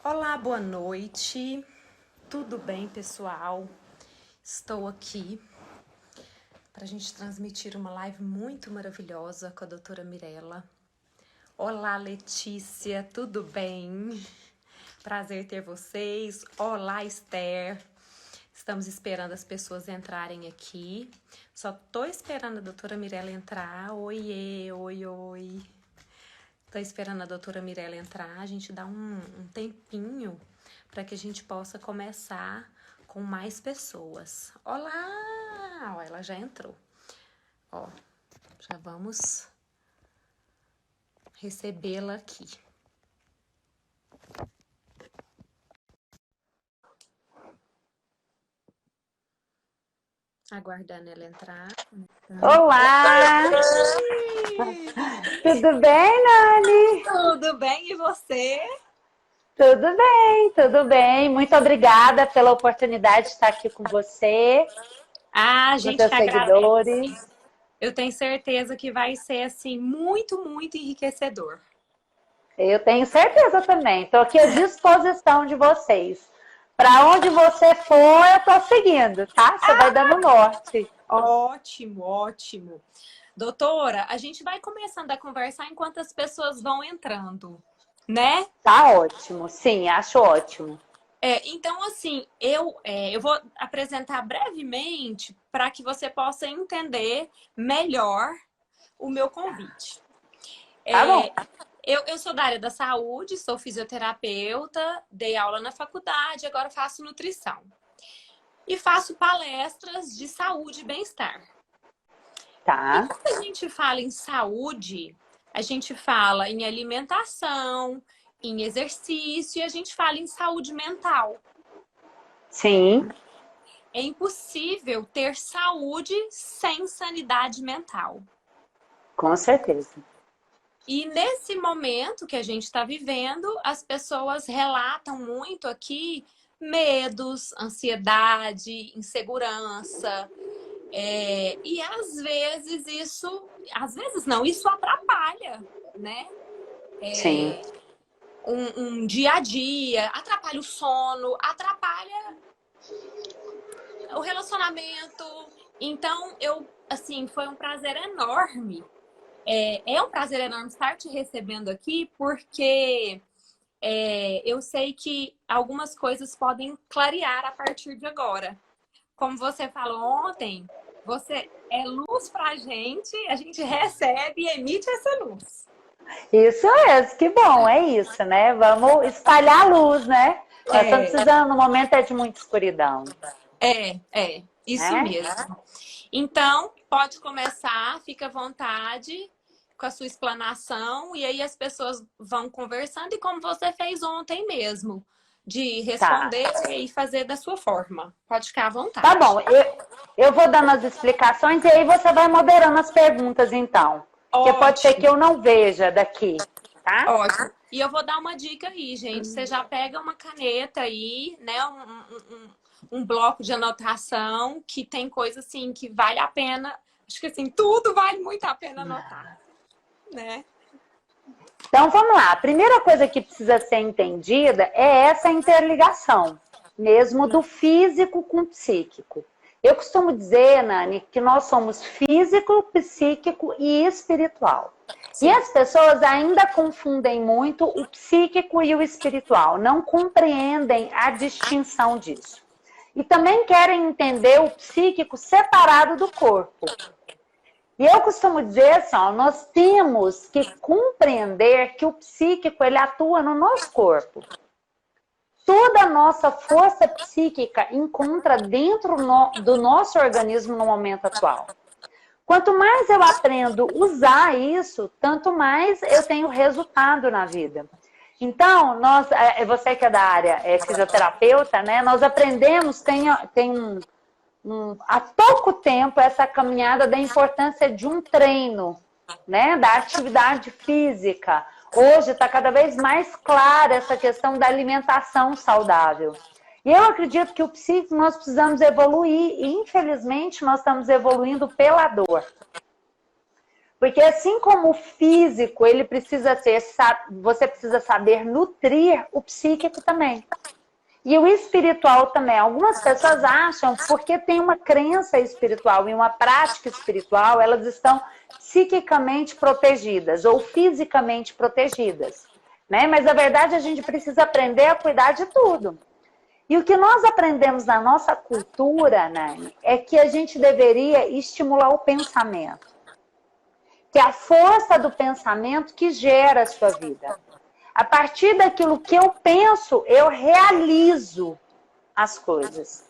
Olá, boa noite. Tudo bem, pessoal? Estou aqui para a gente transmitir uma live muito maravilhosa com a doutora Mirella. Olá, Letícia, tudo bem? Prazer ter vocês. Olá, Esther. Estamos esperando as pessoas entrarem aqui. Só tô esperando a doutora Mirella entrar. Oiê, oi, oi. Tô esperando a doutora Mirella entrar. A gente dá um tempinho para que a gente possa começar com mais pessoas. Olá! Ó, ela já entrou. Ó, já vamos recebê-la aqui. Aguardando ela entrar. Olá! Tudo bem, Nani? Tudo bem, e você? Tudo bem, tudo bem. Muito obrigada pela oportunidade de estar aqui com você, A com gente seus que agradece. seguidores. Eu tenho certeza que vai ser, assim, muito, muito enriquecedor. Eu tenho certeza também. Estou aqui à disposição de vocês. Para onde você for, eu estou seguindo, tá? Você vai dando norte. Ótimo, ótimo. Doutora, a gente vai começando a conversar enquanto as pessoas vão entrando, né? Tá ótimo. Sim, acho ótimo. Então, assim, eu vou apresentar brevemente para que você possa entender melhor o meu convite. Tá bom. Eu sou da área da saúde, sou fisioterapeuta, dei aula na faculdade, agora faço nutrição. E faço palestras de saúde e bem-estar. E Tá. quando a gente fala em saúde, a gente fala em alimentação, em exercício e a gente fala em saúde mental. Sim. É impossível ter saúde sem sanidade mental. Com certeza. E nesse momento que a gente está vivendo, as pessoas relatam muito aqui medos, ansiedade, insegurança. E às vezes isso atrapalha, né? Sim. Um dia a dia, atrapalha o sono, atrapalha o relacionamento. Então, foi um prazer enorme. É um prazer enorme estar te recebendo aqui, porque eu sei que algumas coisas podem clarear a partir de agora. Como você falou ontem, você é luz pra gente, a gente recebe e emite essa luz. Isso mesmo, que bom, é isso, né? Vamos espalhar a luz, né? Nós estamos precisando, no momento é de muita escuridão. Isso Né? mesmo. Então, pode começar, fica à vontade com a sua explanação, e aí as pessoas vão conversando, e como você fez ontem mesmo, de responder Tá. e fazer da sua forma. Pode ficar à vontade. Tá bom, eu vou dando as explicações e aí você vai moderando as perguntas, então. Porque pode ser que eu não veja daqui, tá? Ótimo. E eu vou dar uma dica aí, gente. Você já pega uma caneta aí, né? Um bloco de anotação que tem coisa assim que vale a pena. Acho que assim, tudo vale muito a pena anotar, né? Então vamos lá. A primeira coisa que precisa ser entendida é essa interligação, mesmo do físico com o psíquico. Eu costumo dizer, Nani, que nós somos físico, psíquico e espiritual. Sim. E as pessoas ainda confundem muito o psíquico e o espiritual, não compreendem a distinção disso. E também querem entender o psíquico separado do corpo. E eu costumo dizer assim, ó, nós temos que compreender que o psíquico ele atua no nosso corpo. Toda a nossa força psíquica encontra dentro do nosso organismo no momento atual. Quanto mais eu aprendo a usar isso, tanto mais eu tenho resultado na vida. Então, você que é da área fisioterapeuta, né? Nós aprendemos, há pouco tempo essa caminhada da importância de um treino, né? Da atividade física. Hoje está cada vez mais clara essa questão da alimentação saudável. E eu acredito que o psíquico nós precisamos evoluir e infelizmente nós estamos evoluindo pela dor. Porque assim como o físico, ele precisa ser, você precisa saber nutrir o psíquico também. E o espiritual também. Algumas pessoas acham, porque tem uma crença espiritual e uma prática espiritual, elas estão psiquicamente protegidas ou fisicamente protegidas. Né? Mas, na verdade, a gente precisa aprender a cuidar de tudo. E o que nós aprendemos na nossa cultura, Nani, é que a gente deveria estimular o pensamento. Que é a força do pensamento que gera a sua vida. A partir daquilo que eu penso, eu realizo as coisas.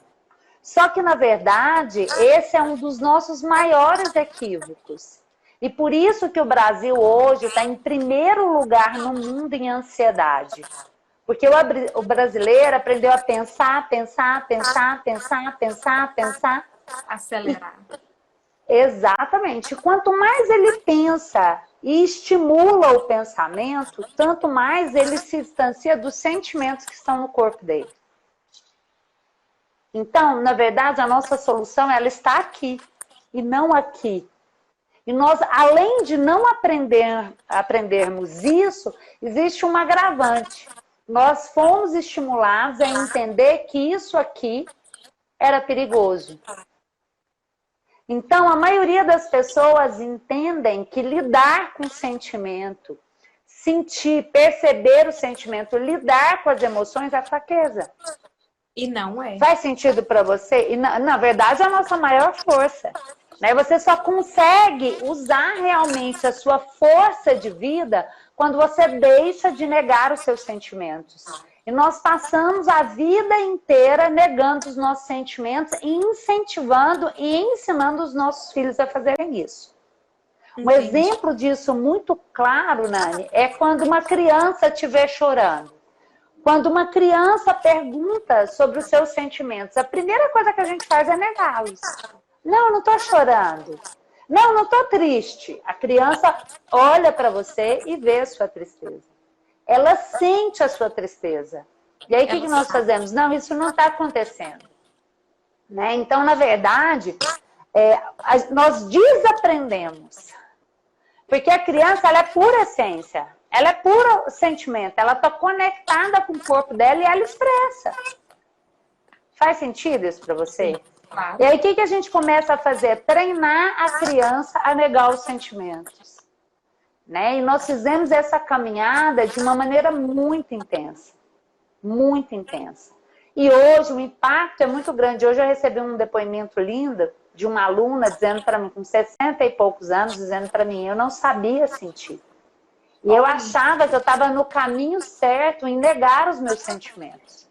Só que, na verdade, esse é um dos nossos maiores equívocos. E por isso que o Brasil hoje está em primeiro lugar no mundo em ansiedade. Porque o brasileiro aprendeu a pensar, pensar, pensar, pensar, pensar, pensar. Acelerar. Exatamente. Quanto mais ele pensa e estimula o pensamento, tanto mais ele se distancia dos sentimentos que estão no corpo dele. Então, na verdade, a nossa solução ela está aqui e não aqui. E nós, além de não aprendermos isso, existe um agravante. Nós fomos estimulados a entender que isso aqui era perigoso. Então, a maioria das pessoas entendem que lidar com o sentimento, sentir, perceber o sentimento, lidar com as emoções é fraqueza. E não é. Faz sentido para você? E, na verdade, é a nossa maior força. Né? Você só consegue usar realmente a sua força de vida quando você deixa de negar os seus sentimentos. E nós passamos a vida inteira negando os nossos sentimentos e incentivando e ensinando os nossos filhos a fazerem isso. Um exemplo disso muito claro, Nani, é quando uma criança estiver chorando. Quando uma criança pergunta sobre os seus sentimentos, a primeira coisa que a gente faz é negá-los. Não, não estou chorando. Não, não estou triste. A criança olha para você e vê a sua tristeza. Ela sente a sua tristeza. E aí, o que nós fazemos? Não, isso não está acontecendo. Né? Então, na verdade, nós desaprendemos. Porque a criança, ela é pura essência. Ela é puro sentimento. Ela está conectada com o corpo dela e ela expressa. Faz sentido isso para você? Sim, claro. E aí, o que a gente começa a fazer? Treinar a criança a negar os sentimentos. Né? E nós fizemos essa caminhada de uma maneira muito intensa. Muito intensa. E hoje o impacto é muito grande. Hoje eu recebi um depoimento lindo de uma aluna dizendo para mim, com 60 e poucos anos, dizendo para mim, eu não sabia sentir. E eu achava que eu estava no caminho certo em negar os meus sentimentos.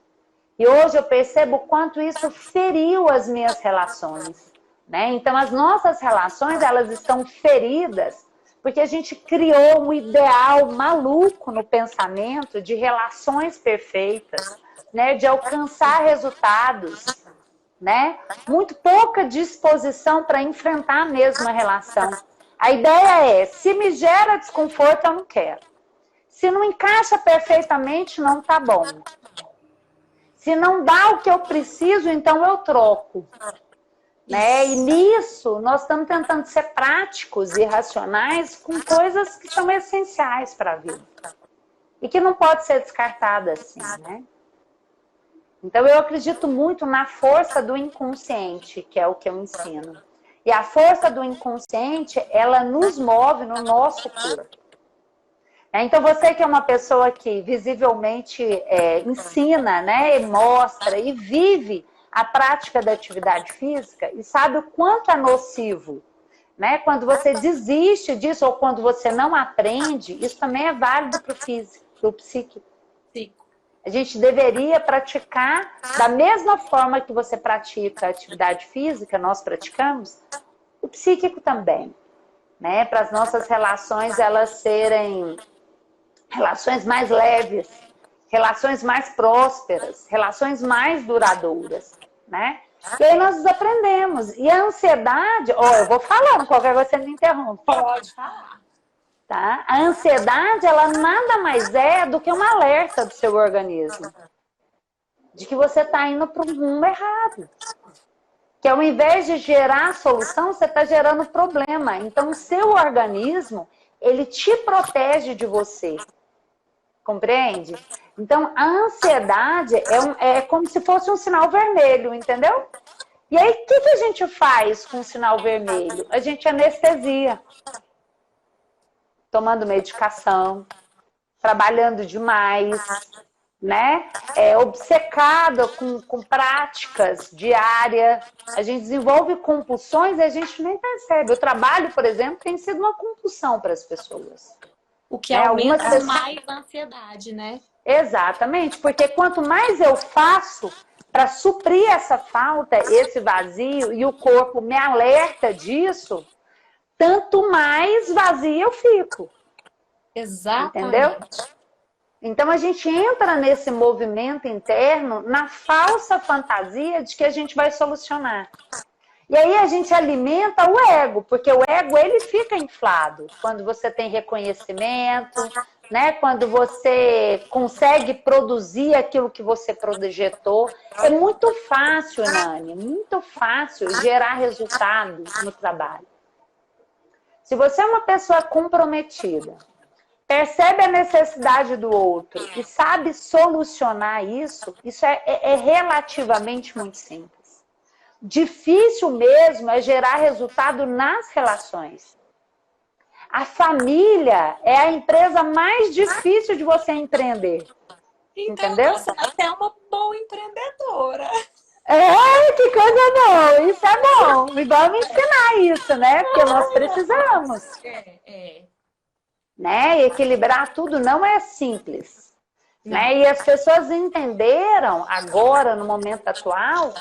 E hoje eu percebo o quanto isso feriu as minhas relações. Né? Então as nossas relações, elas estão feridas porque a gente criou um ideal maluco no pensamento de relações perfeitas, né? De alcançar resultados, né? Muito pouca disposição para enfrentar a mesma relação. A ideia é, se me gera desconforto, eu não quero. Se não encaixa perfeitamente, não tá bom. Se não dá o que eu preciso, então eu troco. Né? E nisso, nós estamos tentando ser práticos e racionais com coisas que são essenciais para a vida. E que não pode ser descartada assim, né? Então, eu acredito muito na força do inconsciente, que é o que eu ensino. E a força do inconsciente, ela nos move no nosso corpo. Então, você que é uma pessoa que visivelmente ensina, né, e mostra e vive a prática da atividade física e sabe o quanto é nocivo, né? Quando você desiste disso ou quando você não aprende, isso também é válido para o físico, para o psíquico. A gente deveria praticar da mesma forma que você pratica a atividade física, nós praticamos, o psíquico também, né? Para as nossas relações elas serem relações mais leves, relações mais prósperas, relações mais duradouras, né? E aí nós desaprendemos. E a ansiedade, eu vou falando, qualquer coisa você me interrompe. Pode falar. Tá? A ansiedade, ela nada mais é do que um alerta do seu organismo. De que você está indo para um rumo errado. que ao invés de gerar solução, você está gerando problema. Então, o seu organismo, ele te protege de você. Compreende? Então, a ansiedade é como se fosse um sinal vermelho, entendeu? E aí, o que a gente faz com o sinal vermelho? A gente anestesia. Tomando medicação, trabalhando demais, né? Obcecada com práticas diárias. A gente desenvolve compulsões e a gente nem percebe. O trabalho, por exemplo, tem sido uma compulsão para as pessoas. O que aumenta mais a ansiedade, né? Exatamente, porque quanto mais eu faço para suprir essa falta, esse vazio, e o corpo me alerta disso, tanto mais vazia eu fico. Exatamente. Entendeu? Então a gente entra nesse movimento interno na falsa fantasia de que a gente vai solucionar. E aí a gente alimenta o ego, porque o ego ele fica inflado quando você tem reconhecimento, né? Quando você consegue produzir aquilo que você projetou. É muito fácil, Nani, muito fácil gerar resultado no trabalho. Se você é uma pessoa comprometida, percebe a necessidade do outro e sabe solucionar isso, isso é relativamente muito simples. Difícil mesmo é gerar resultado nas relações. A família é a empresa mais difícil de você empreender. Então, entendeu? Você é até uma boa empreendedora. Que coisa boa! Isso é bom. E vamos ensinar isso, né? Porque nós precisamos. Né? E equilibrar tudo não é simples. Né? E as pessoas entenderam agora, no momento atual,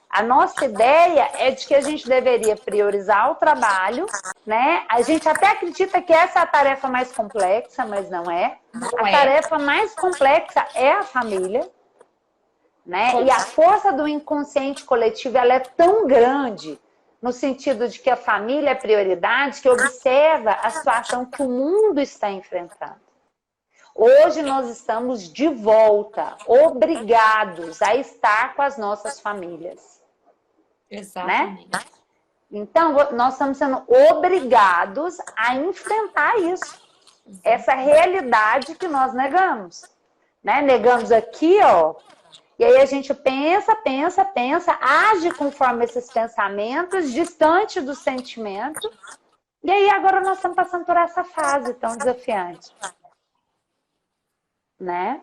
a nossa ideia é de que a gente deveria priorizar o trabalho, né? A gente até acredita que essa é a tarefa mais complexa, mas não é. A tarefa mais complexa é a família, né? E a força do inconsciente coletivo ela é tão grande, no sentido de que a família é prioridade, que observa a situação que o mundo está enfrentando. Hoje nós estamos de volta, obrigados a estar com as nossas famílias. Exatamente. Né? Então, nós estamos sendo obrigados a enfrentar isso. Essa realidade que nós negamos. Né? Negamos aqui, ó. E aí a gente pensa, age conforme esses pensamentos, distante do sentimento. E aí agora nós estamos passando por essa fase tão desafiante. Né?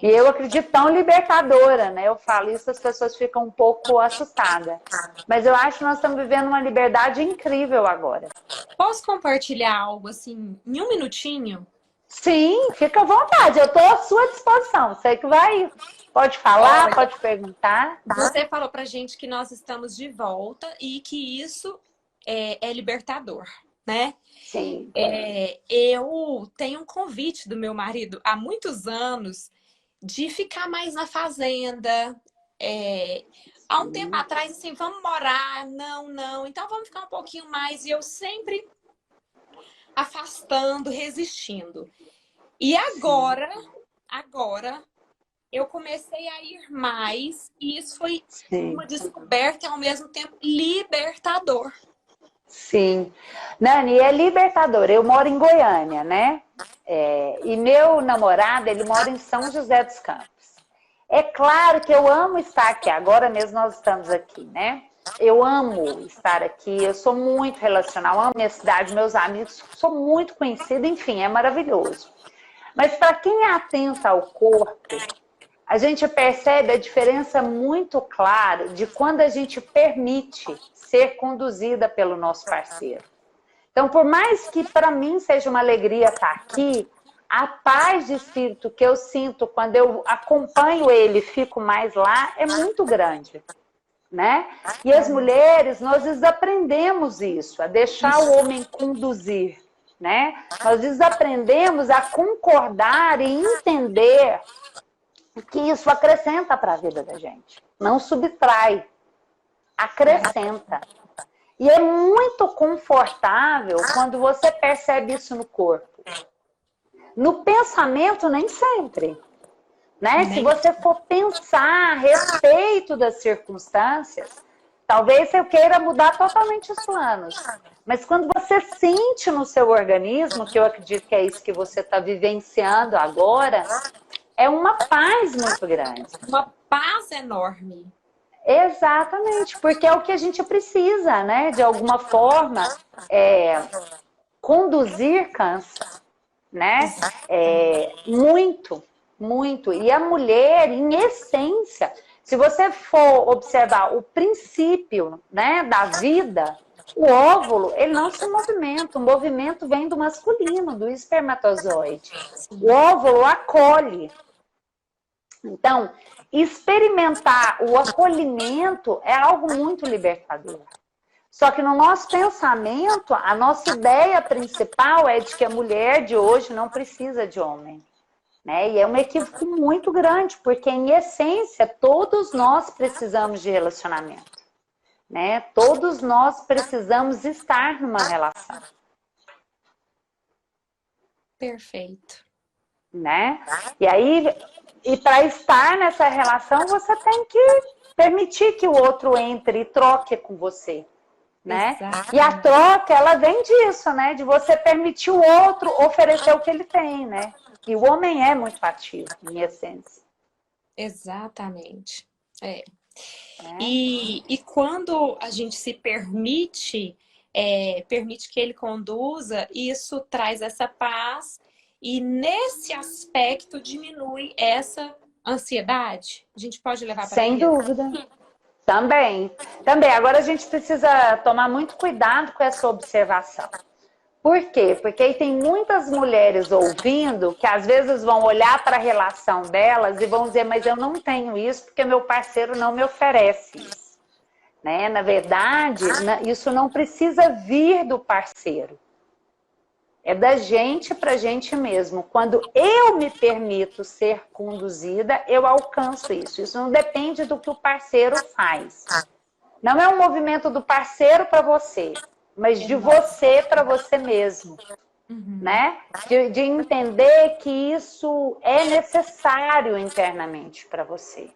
E eu acredito tão libertadora, né? Eu falo isso, as pessoas ficam um pouco assustadas. Mas eu acho que nós estamos vivendo uma liberdade incrível agora. Posso compartilhar algo assim, em um minutinho? Sim, fica à vontade, eu estou à sua disposição. Você que vai, pode falar, pode perguntar. Tá? Você falou pra gente que nós estamos de volta e que isso é libertador, né? Sim. Eu tenho um convite do meu marido há muitos anos de ficar mais na fazenda. Há um tempo atrás, assim, vamos morar, não, então vamos ficar um pouquinho mais. E eu sempre afastando, resistindo. E agora, eu comecei a ir mais e isso foi uma descoberta e ao mesmo tempo libertador. Sim. Nani, é libertador. Eu moro em Goiânia, né? E meu namorado, ele mora em São José dos Campos. É claro que eu amo estar aqui. Agora mesmo nós estamos aqui, né? Eu amo estar aqui. Eu sou muito relacional. Amo minha cidade, meus amigos. Sou muito conhecida. Enfim, é maravilhoso. Mas para quem é atento ao corpo, a gente percebe a diferença muito clara de quando a gente permite ser conduzida pelo nosso parceiro. Então, por mais que para mim seja uma alegria estar aqui, a paz de espírito que eu sinto quando eu acompanho ele e fico mais lá é muito grande. Né? E as mulheres, nós desaprendemos isso, a deixar o homem conduzir. Né? Nós desaprendemos a concordar e entender que isso acrescenta para a vida da gente. Não subtrai, acrescenta. E é muito confortável quando você percebe isso no corpo. No pensamento, nem sempre. Né? Se você for pensar a respeito das circunstâncias, Talvez eu queira mudar totalmente os planos. Mas quando você sente no seu organismo, que eu acredito que é isso que você está vivenciando agora, é uma paz muito grande. Uma paz enorme. Exatamente, porque é o que a gente precisa, né? De alguma forma, conduzir cansa, né? Muito, muito. E a mulher, em essência, se você for observar o princípio, né, da vida, o óvulo, ele não se movimenta. O movimento vem do masculino, do espermatozoide. O óvulo acolhe. Então, experimentar o acolhimento é algo muito libertador. Só que no nosso pensamento, a nossa ideia principal é de que a mulher de hoje não precisa de homem. Né? E é um equívoco muito grande, porque em essência, todos nós precisamos de relacionamento. Né? Todos nós precisamos estar numa relação. Perfeito. Né? E aí, para estar nessa relação, você tem que permitir que o outro entre e troque com você. Né? E a troca, ela vem disso, né? De você permitir o outro oferecer o que ele tem, né? E o homem é muito ativo, em essência. Exatamente. E quando a gente se permite, permite que ele conduza, isso traz essa paz e nesse aspecto diminui essa ansiedade. A gente pode levar para Sem dúvida. Também. Agora a gente precisa tomar muito cuidado com essa observação. Por quê? Porque aí tem muitas mulheres ouvindo que às vezes vão olhar para a relação delas e vão dizer, mas eu não tenho isso porque meu parceiro não me oferece isso. Né? Na verdade, isso não precisa vir do parceiro. É da gente para a gente mesmo. Quando eu me permito ser conduzida, eu alcanço isso. Isso não depende do que o parceiro faz. Não é um movimento do parceiro para você, mas de você para você mesmo. Né? De entender que isso é necessário internamente para você.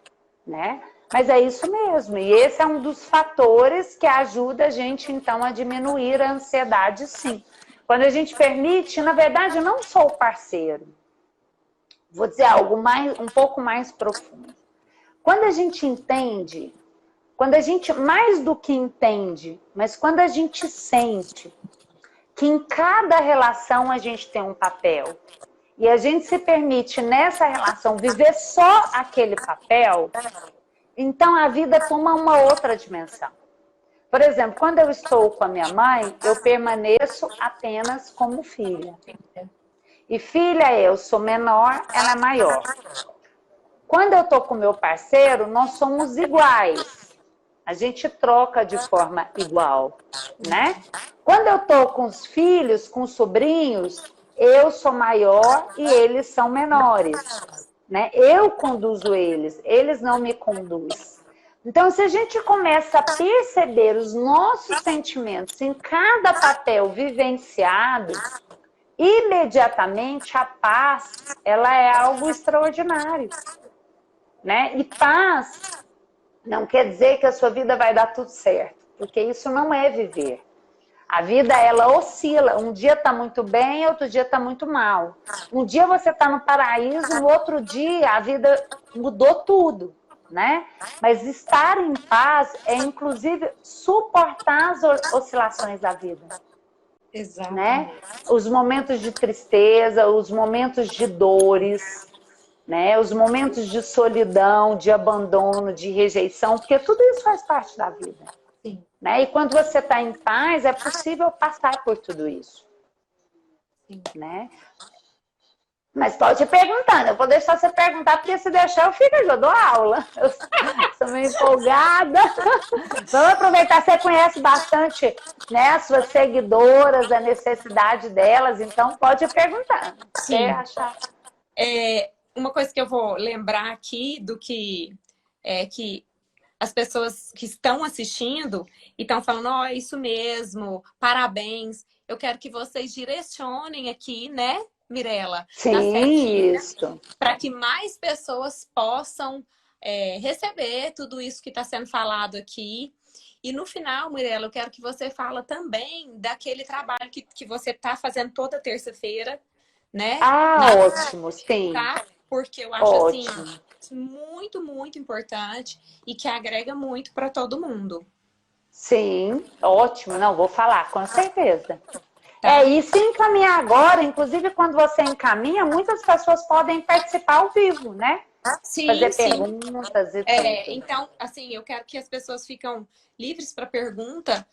Né? Mas é isso mesmo. E esse é um dos fatores que ajuda a gente, então, a diminuir a ansiedade, sim. Quando a gente permite, na verdade, não só o parceiro. Vou dizer algo um pouco mais profundo. Quando a gente entende, mais do que entende, mas quando a gente sente que em cada relação a gente tem um papel, e a gente se permite nessa relação viver só aquele papel, então a vida toma uma outra dimensão. Por exemplo, quando eu estou com a minha mãe, eu permaneço apenas como filha. E filha, eu sou menor, ela é maior. Quando eu estou com meu parceiro, nós somos iguais. A gente troca de forma igual, né? Quando eu estou com os filhos, com os sobrinhos, eu sou maior e eles são menores. Né? Eu conduzo eles não me conduzem. Então, se a gente começa a perceber os nossos sentimentos em cada papel vivenciado, imediatamente a paz, ela é algo extraordinário. Né? E paz não quer dizer que a sua vida vai dar tudo certo, porque isso não é viver. A vida, ela oscila. Um dia está muito bem, outro dia está muito mal. Um dia você está no paraíso, no outro dia a vida mudou tudo. Né? Mas estar em paz é, inclusive, suportar as oscilações da vida. Exatamente. Né? Os momentos de tristeza, os momentos de dores, né? Os momentos de solidão, de abandono, de rejeição, porque tudo isso faz parte da vida. Sim. Né? E quando você está em paz, é possível passar por tudo isso. Sim. Né? Mas pode ir perguntando, eu vou deixar você perguntar, porque se deixar eu fico, eu dou aula. Eu sou meio empolgada. Vamos aproveitar, você conhece bastante, né, as suas seguidoras, a necessidade delas, então pode ir perguntando. Sim. Achar. Uma coisa que eu vou lembrar aqui do que as pessoas que estão assistindo e estão falando, ó, isso mesmo, parabéns. Eu quero que vocês direcionem aqui, né, Mirela? Sim, isso. Para que mais pessoas possam receber tudo isso que está sendo falado aqui. E no final, Mirela, eu quero que você fala também daquele trabalho que você está fazendo toda terça-feira, né? Ah, Na, ótimo, sim, tá? Porque eu acho assim ótimo. muito, muito importante e que agrega muito para todo mundo, Sim, ótimo. Não, vou falar, com certeza. tá? E se encaminhar agora, inclusive quando você encaminha, muitas pessoas podem participar ao vivo, né? Sim, Fazer sim. perguntas e tudo. Então, assim, eu quero que as pessoas ficam livres para pergunta.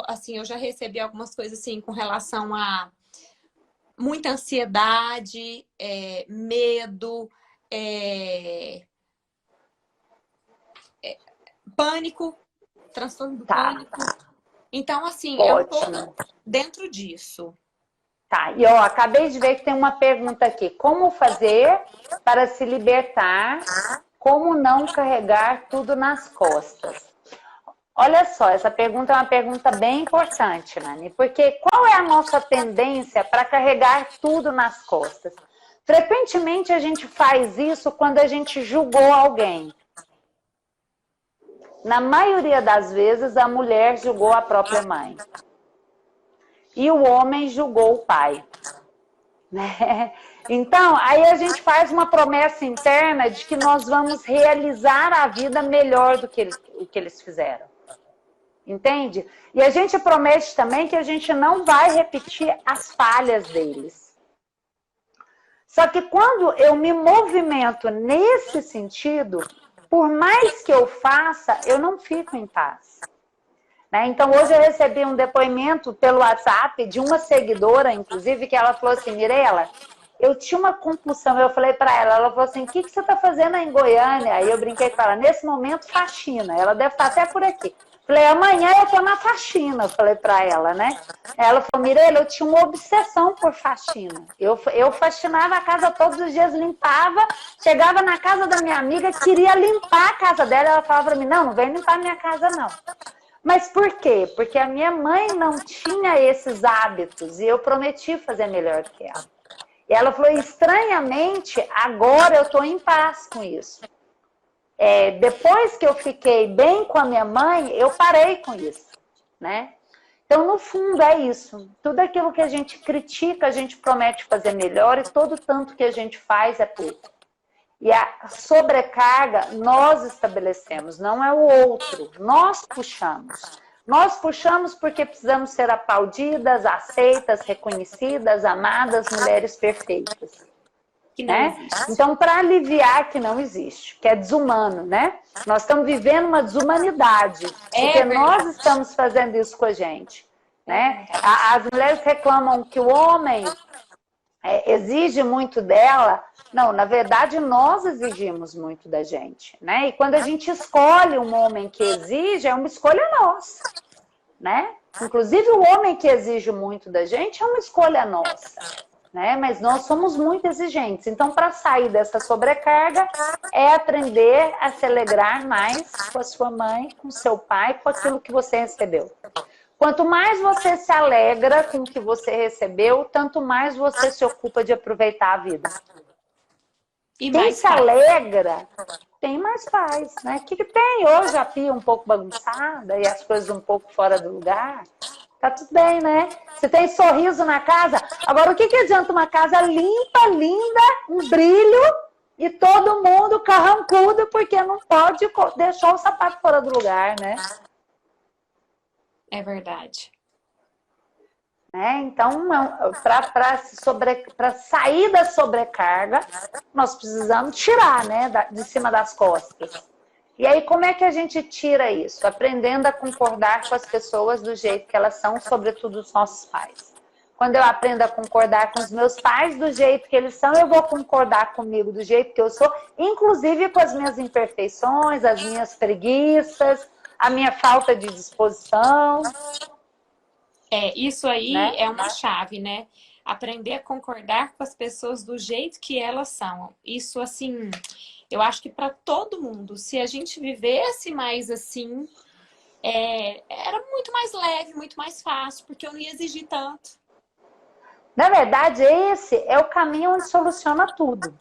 Assim, eu já recebi algumas coisas assim com relação a muita ansiedade, medo, é, pânico, transtorno do Tá, pânico. Então, assim, é um pouco ótimo. dentro disso. Tá, e ó, acabei de ver que tem uma pergunta aqui. Como fazer para se libertar? Como não carregar tudo nas costas? Olha só, essa pergunta é uma pergunta bem importante, Nani, porque qual é a nossa tendência para carregar tudo nas costas? Frequentemente a gente faz isso quando a gente julgou alguém. Na maioria das vezes, a mulher julgou a própria mãe. E o homem julgou o pai. Né? Então, aí a gente faz uma promessa interna de que nós vamos realizar a vida melhor do que o que eles fizeram. Entende? E a gente promete também que a gente não vai repetir as falhas deles. Só que quando eu me movimento nesse sentido, por mais que eu faça, eu não fico em paz. Né? Então, hoje eu recebi um depoimento pelo WhatsApp de uma seguidora, inclusive, que ela falou assim, Mirela, eu tinha uma compulsão, eu falei para ela falou assim, o que você está fazendo aí em Goiânia? Aí eu brinquei com ela, nesse momento, faxina, ela deve estar até por aqui. Falei, amanhã eu tô na faxina, falei para ela, né? Ela falou, Mirela, eu tinha uma obsessão por faxina. Eu faxinava a casa todos os dias, limpava, chegava na casa da minha amiga, queria limpar a casa dela, ela falava para mim, não vem limpar minha casa, não. Mas por quê? Porque a minha mãe não tinha esses hábitos e eu prometi fazer melhor do que ela. E ela falou, estranhamente, agora eu estou em paz com isso. Depois que eu fiquei bem com a minha mãe, eu parei com isso, né? Então, no fundo, é isso. Tudo aquilo que a gente critica, a gente promete fazer melhor e todo tanto que a gente faz é pouco. E a sobrecarga nós estabelecemos, não é o outro. Nós puxamos. Nós puxamos porque precisamos ser aplaudidas, aceitas, reconhecidas, amadas, mulheres perfeitas. Que não Né? existe. Então, para aliviar que não existe, que é desumano, né? Nós estamos vivendo uma desumanidade, porque nós estamos fazendo isso com a gente. Né? As mulheres reclamam que o homem exige muito dela. Não, na verdade, nós exigimos muito da gente, né? E quando a gente escolhe um homem que exige, é uma escolha nossa, né? Inclusive, o homem que exige muito da gente é uma escolha nossa, né? Mas nós somos muito exigentes. Então, para sair dessa sobrecarga, é aprender a se alegrar mais com a sua mãe, com o seu pai, com aquilo que você recebeu. Quanto mais você se alegra com o que você recebeu, tanto mais você se ocupa de aproveitar a vida. E quem mais se paz. alegra tem mais paz, né? O que tem hoje a pia um pouco bagunçada e as coisas um pouco fora do lugar? Tá tudo bem, né? Se tem sorriso na casa, agora o que adianta uma casa limpa, linda, um brilho e todo mundo carrancudo porque não pode deixar o sapato fora do lugar, né? É verdade. Então, para sair da sobrecarga, nós precisamos tirar, né, de cima das costas. E aí, como é que a gente tira isso? Aprendendo a concordar com as pessoas do jeito que elas são, sobretudo os nossos pais. Quando eu aprendo a concordar com os meus pais do jeito que eles são, eu vou concordar comigo do jeito que eu sou, inclusive com as minhas imperfeições, as minhas preguiças, a minha falta de disposição. Isso aí, né? é uma chave, né? Aprender a concordar com as pessoas do jeito que elas são. Isso, assim, eu acho que para todo mundo, se a gente vivesse mais assim, era muito mais leve, muito mais fácil, porque eu não ia exigir tanto. Na verdade, esse é o caminho onde soluciona tudo.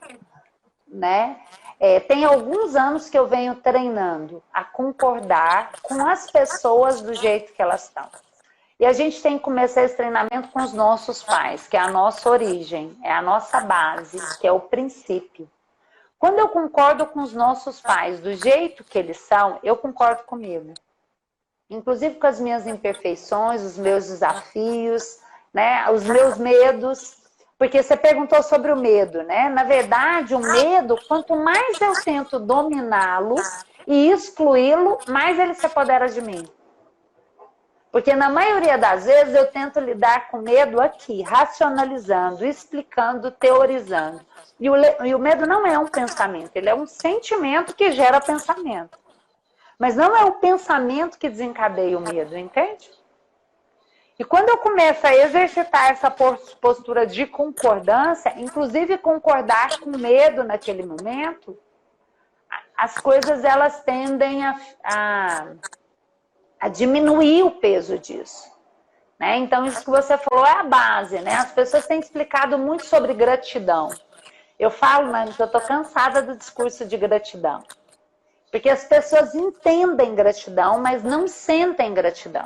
né? Tem alguns anos que eu venho treinando a concordar com as pessoas do jeito que elas estão. E a gente tem que começar esse treinamento com os nossos pais, que é a nossa origem, é a nossa base, que é o princípio. Quando eu concordo com os nossos pais do jeito que eles são, eu concordo comigo. Inclusive com as minhas imperfeições, os meus desafios, né, os meus medos. Porque você perguntou sobre o medo, né? Na verdade, o medo, quanto mais eu tento dominá-lo e excluí-lo, mais ele se apodera de mim. Porque na maioria das vezes eu tento lidar com medo aqui, racionalizando, explicando, teorizando. E o medo não é um pensamento, ele é um sentimento que gera pensamento. Mas não é o pensamento que desencadeia o medo, entende? E quando eu começo a exercitar essa postura de concordância, inclusive concordar com medo naquele momento, as coisas elas tendem a diminuir o peso disso. Né? Então, isso que você falou é a base. Né? As pessoas têm explicado muito sobre gratidão. Eu falo, Nani, que eu estou cansada do discurso de gratidão. Porque as pessoas entendem gratidão, mas não sentem gratidão.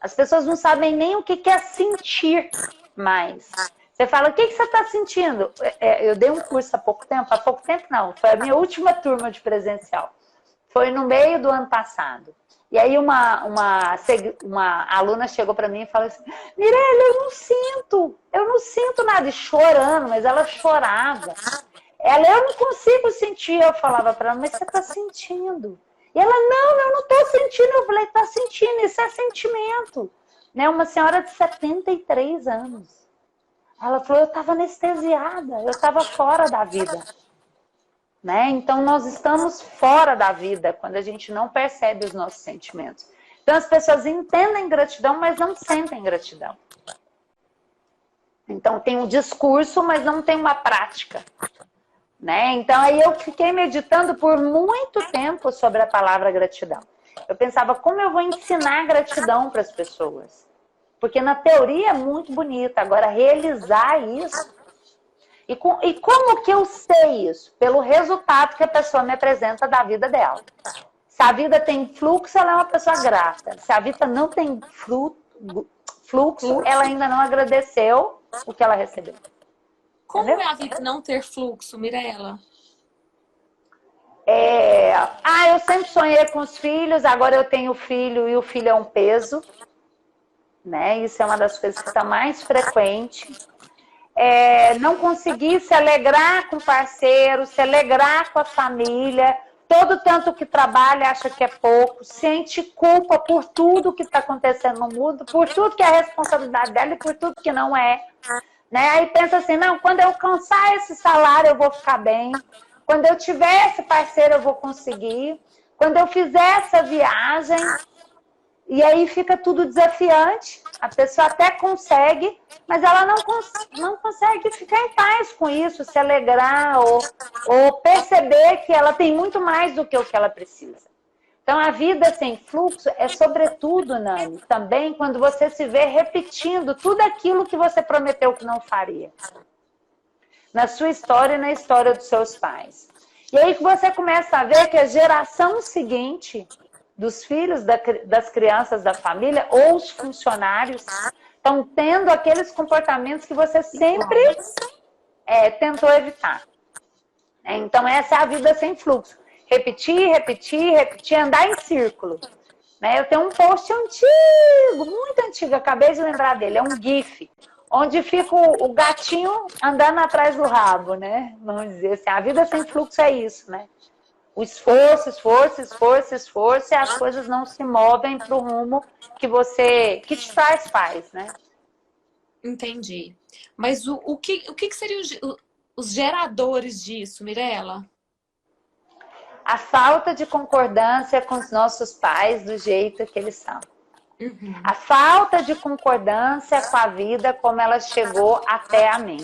As pessoas não sabem nem o que é sentir mais. Você fala, o que você está sentindo? Eu dei um curso há pouco tempo não, foi a minha última turma de presencial. Foi no meio do ano passado. E aí uma aluna chegou para mim e falou assim, Mirella, eu não sinto nada. E chorando, mas ela chorava. Eu não consigo sentir. Eu falava para ela, mas você está sentindo. E ela, não, eu não estou sentindo. Eu falei, está sentindo, isso é sentimento. Né? Uma senhora de 73 anos. Ela falou, eu estava anestesiada, eu estava fora da vida. Né? Então, nós estamos fora da vida quando a gente não percebe os nossos sentimentos. Então, as pessoas entendem gratidão, mas não sentem gratidão. Então, tem um discurso, mas não tem uma prática. Né? Então, aí eu fiquei meditando por muito tempo sobre a palavra gratidão. Eu pensava, como eu vou ensinar gratidão para as pessoas? Porque na teoria é muito bonita, agora realizar isso. E como que eu sei isso? Pelo resultado que a pessoa me apresenta da vida dela. Se a vida tem fluxo, ela é uma pessoa grata. Se a vida não tem fluxo, ela ainda não agradeceu o que ela recebeu. Como é a vida não ter fluxo, Mirella? Eu sempre sonhei com os filhos, agora eu tenho filho e o filho é um peso. Né? Isso é uma das coisas que está mais frequente. Não conseguir se alegrar com o parceiro, se alegrar com a família. Todo tanto que trabalha acha que é pouco, sente culpa por tudo que está acontecendo no mundo, por tudo que é responsabilidade dela e por tudo que não é. Né? Aí pensa assim, não, quando eu alcançar esse salário eu vou ficar bem, quando eu tiver esse parceiro eu vou conseguir, quando eu fizer essa viagem, e aí fica tudo desafiante, a pessoa até consegue, mas ela não consegue ficar em paz com isso, se alegrar ou perceber que ela tem muito mais do que o que ela precisa. Então, a vida sem fluxo é, sobretudo, Nani, também quando você se vê repetindo tudo aquilo que você prometeu que não faria. Na sua história e na história dos seus pais. E aí que você começa a ver que a geração seguinte dos filhos das crianças da família ou os funcionários estão tendo aqueles comportamentos que você sempre tentou evitar. Então, essa é a vida sem fluxo. Repetir, repetir, repetir, andar em círculo. Né? Eu tenho um post antigo, muito antigo, acabei de lembrar dele, é um GIF, onde fica o gatinho andando atrás do rabo, né? Vamos dizer assim, a vida sem fluxo é isso, né? O esforço, esforço, esforço, esforço, e as coisas não se movem para o rumo que te traz paz, né? Entendi. Mas o que seriam os geradores disso, Mirella? A falta de concordância com os nossos pais do jeito que eles são. Uhum. A falta de concordância com a vida como ela chegou até a mim.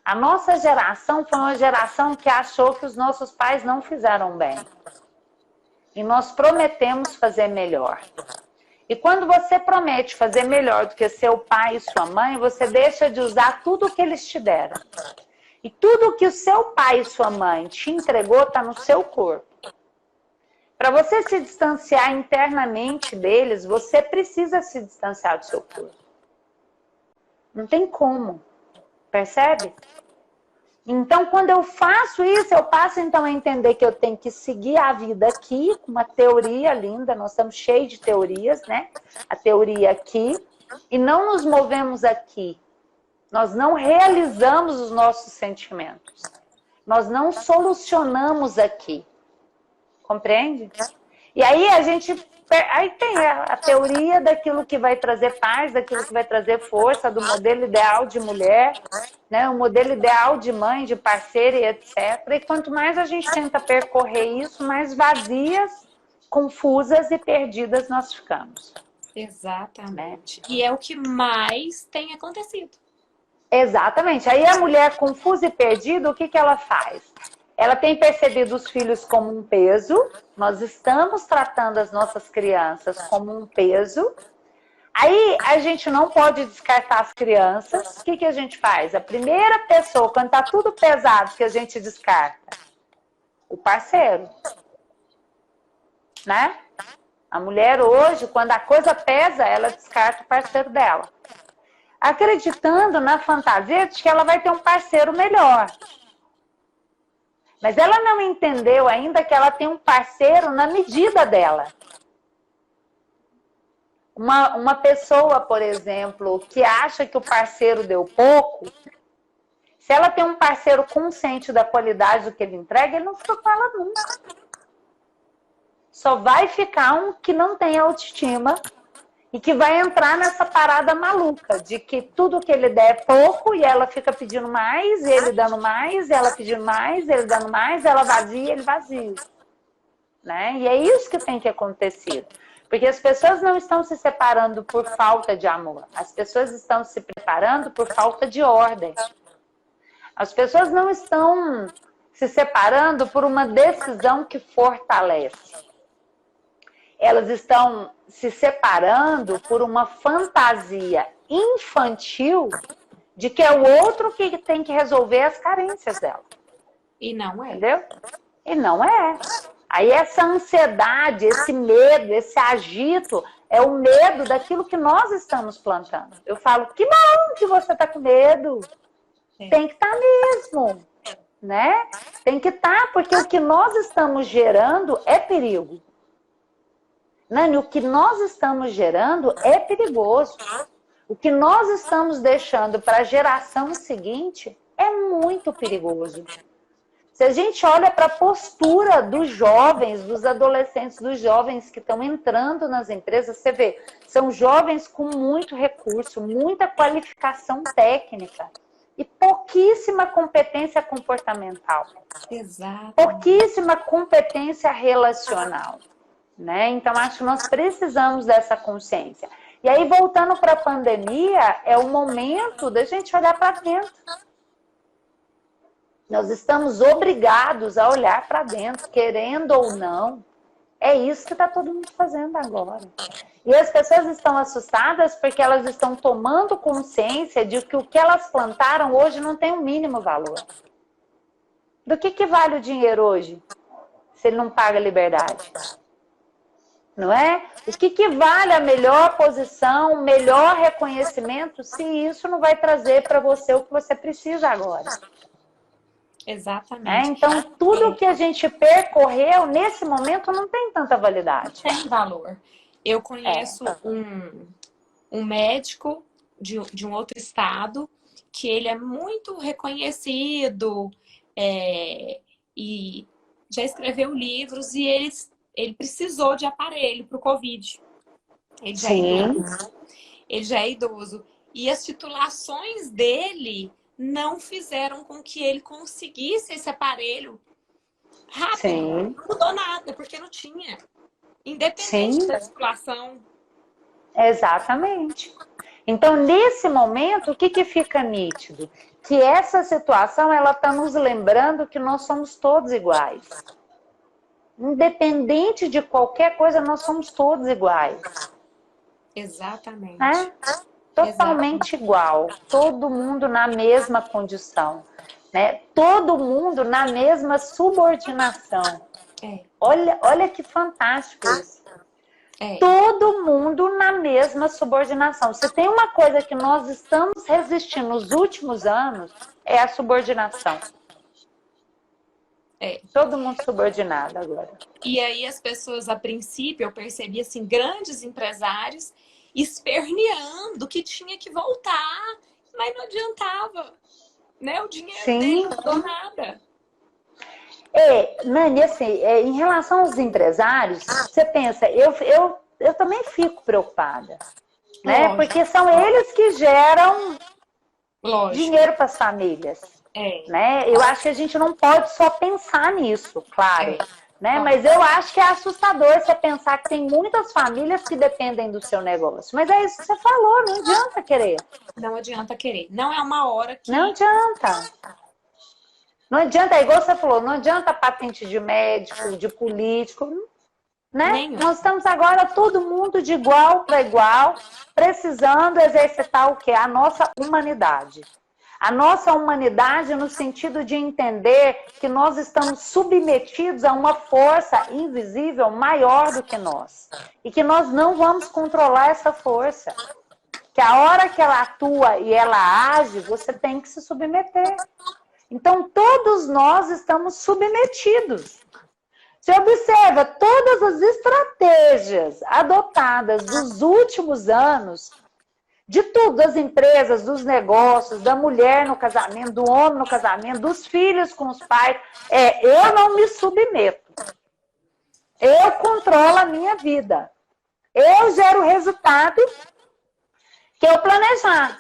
A nossa geração foi uma geração que achou que os nossos pais não fizeram bem. E nós prometemos fazer melhor. E quando você promete fazer melhor do que seu pai e sua mãe, você deixa de usar tudo o que eles te deram. E tudo que o seu pai e sua mãe te entregou está no seu corpo. Para você se distanciar internamente deles, você precisa se distanciar do seu corpo. Não tem como. Percebe? Então, quando eu faço isso, eu passo então a entender que eu tenho que seguir a vida aqui, com uma teoria linda, nós estamos cheios de teorias, né? A teoria aqui, e não nos movemos aqui. Nós não realizamos os nossos sentimentos. Nós não solucionamos aqui. Compreende? E aí aí tem a teoria daquilo que vai trazer paz, daquilo que vai trazer força, do modelo ideal de mulher, né? O modelo ideal de mãe, de parceira e etc. E quanto mais a gente tenta percorrer isso, mais vazias, confusas e perdidas nós ficamos. Exatamente. Né? E é o que mais tem acontecido. Exatamente. Aí a mulher confusa e perdida, o que ela faz? Ela tem percebido os filhos como um peso. Nós estamos tratando as nossas crianças como um peso. Aí a gente não pode descartar as crianças. O que a gente faz? A primeira pessoa, quando está tudo pesado, que a gente descarta? O parceiro. Né? A mulher hoje, quando a coisa pesa, ela descarta o parceiro dela. Acreditando na fantasia de que ela vai ter um parceiro melhor. Mas ela não entendeu ainda que ela tem um parceiro na medida dela. Uma pessoa, por exemplo, que acha que o parceiro deu pouco, se ela tem um parceiro consciente da qualidade do que ele entrega, ele não fica com ela nunca. Só vai ficar um que não tem autoestima e que vai entrar nessa parada maluca de que tudo que ele der é pouco e ela fica pedindo mais, ele dando mais, ela pedindo mais, ele dando mais, ela vazia, ele vazio. Né? E é isso que tem que acontecer. Porque as pessoas não estão se separando por falta de amor. As pessoas estão se preparando por falta de ordem. As pessoas não estão se separando por uma decisão que fortalece. Elas estão se separando por uma fantasia infantil de que é o outro que tem que resolver as carências dela. E não é. Entendeu? E não é. Aí essa ansiedade, esse medo, esse agito, é o medo daquilo que nós estamos plantando. Eu falo, que bom que você está com medo. Tem que estar mesmo. Né? Tem que estar, porque o que nós estamos gerando é perigo. Nani, o que nós estamos gerando é perigoso. O que nós estamos deixando para a geração seguinte é muito perigoso. Se a gente olha para a postura dos jovens, dos adolescentes, dos jovens que estão entrando nas empresas, você vê, são jovens com muito recurso, muita qualificação técnica e pouquíssima competência comportamental. Exato. Pouquíssima competência relacional. Né? Então, acho que nós precisamos dessa consciência. E aí, voltando para a pandemia, é o momento da gente olhar para dentro. Nós estamos obrigados a olhar para dentro, querendo ou não. É isso que está todo mundo fazendo agora. E as pessoas estão assustadas porque elas estão tomando consciência de que o que elas plantaram hoje não tem o mínimo valor. Do que vale o dinheiro hoje, se ele não paga a liberdade? Não é? O que vale a melhor posição, o melhor reconhecimento, se isso não vai trazer para você o que você precisa agora? Exatamente. Então, tudo que a gente percorreu nesse momento não tem tanta validade. Tem valor. Eu conheço um médico de um outro estado que ele é muito reconhecido e já escreveu livros e ele precisou de aparelho para o Covid. Ele já é idoso. Ele já é idoso. E as titulações dele não fizeram com que ele conseguisse esse aparelho rápido. Sim. Não mudou nada, porque não tinha. Independente da titulação. Exatamente. Então, nesse momento, o que fica nítido? Que essa situação, ela está nos lembrando que nós somos todos iguais. Independente de qualquer coisa, nós somos todos iguais. Exatamente. Totalmente igual. Todo mundo na mesma condição. né? Todo mundo na mesma subordinação. Olha que fantástico isso. Todo mundo na mesma subordinação. Se tem uma coisa que nós estamos resistindo nos últimos anos, é a subordinação. Todo mundo subordinado agora. E aí as pessoas, a princípio, eu percebi assim, grandes empresários esperneando que tinha que voltar, mas não adiantava, né? O dinheiro dele não deu nada. Nani, assim, em relação aos empresários, você pensa, eu também fico preocupada, né? Lógico. Porque são eles que geram dinheiro para as famílias. Né? Eu acho que a gente não pode só pensar nisso, claro. Né? Mas eu acho que é assustador você pensar que tem muitas famílias que dependem do seu negócio. Mas é isso que você falou, não adianta querer. Não adianta querer. Não é uma hora que... Não adianta. Não adianta, é igual você falou, não adianta patente de médico, de político, né? Nós estamos agora todo mundo de igual para igual, precisando exercitar o quê? A nossa humanidade. A nossa humanidade no sentido de entender que nós estamos submetidos a uma força invisível maior do que nós. E que nós não vamos controlar essa força. Que a hora que ela atua e ela age, você tem que se submeter. Então, todos nós estamos submetidos. Você observa, todas as estratégias adotadas nos últimos anos, de tudo, das empresas, dos negócios, da mulher no casamento, do homem no casamento, dos filhos com os pais, eu não me submeto. Eu controlo a minha vida. Eu gero o resultado que eu planejar.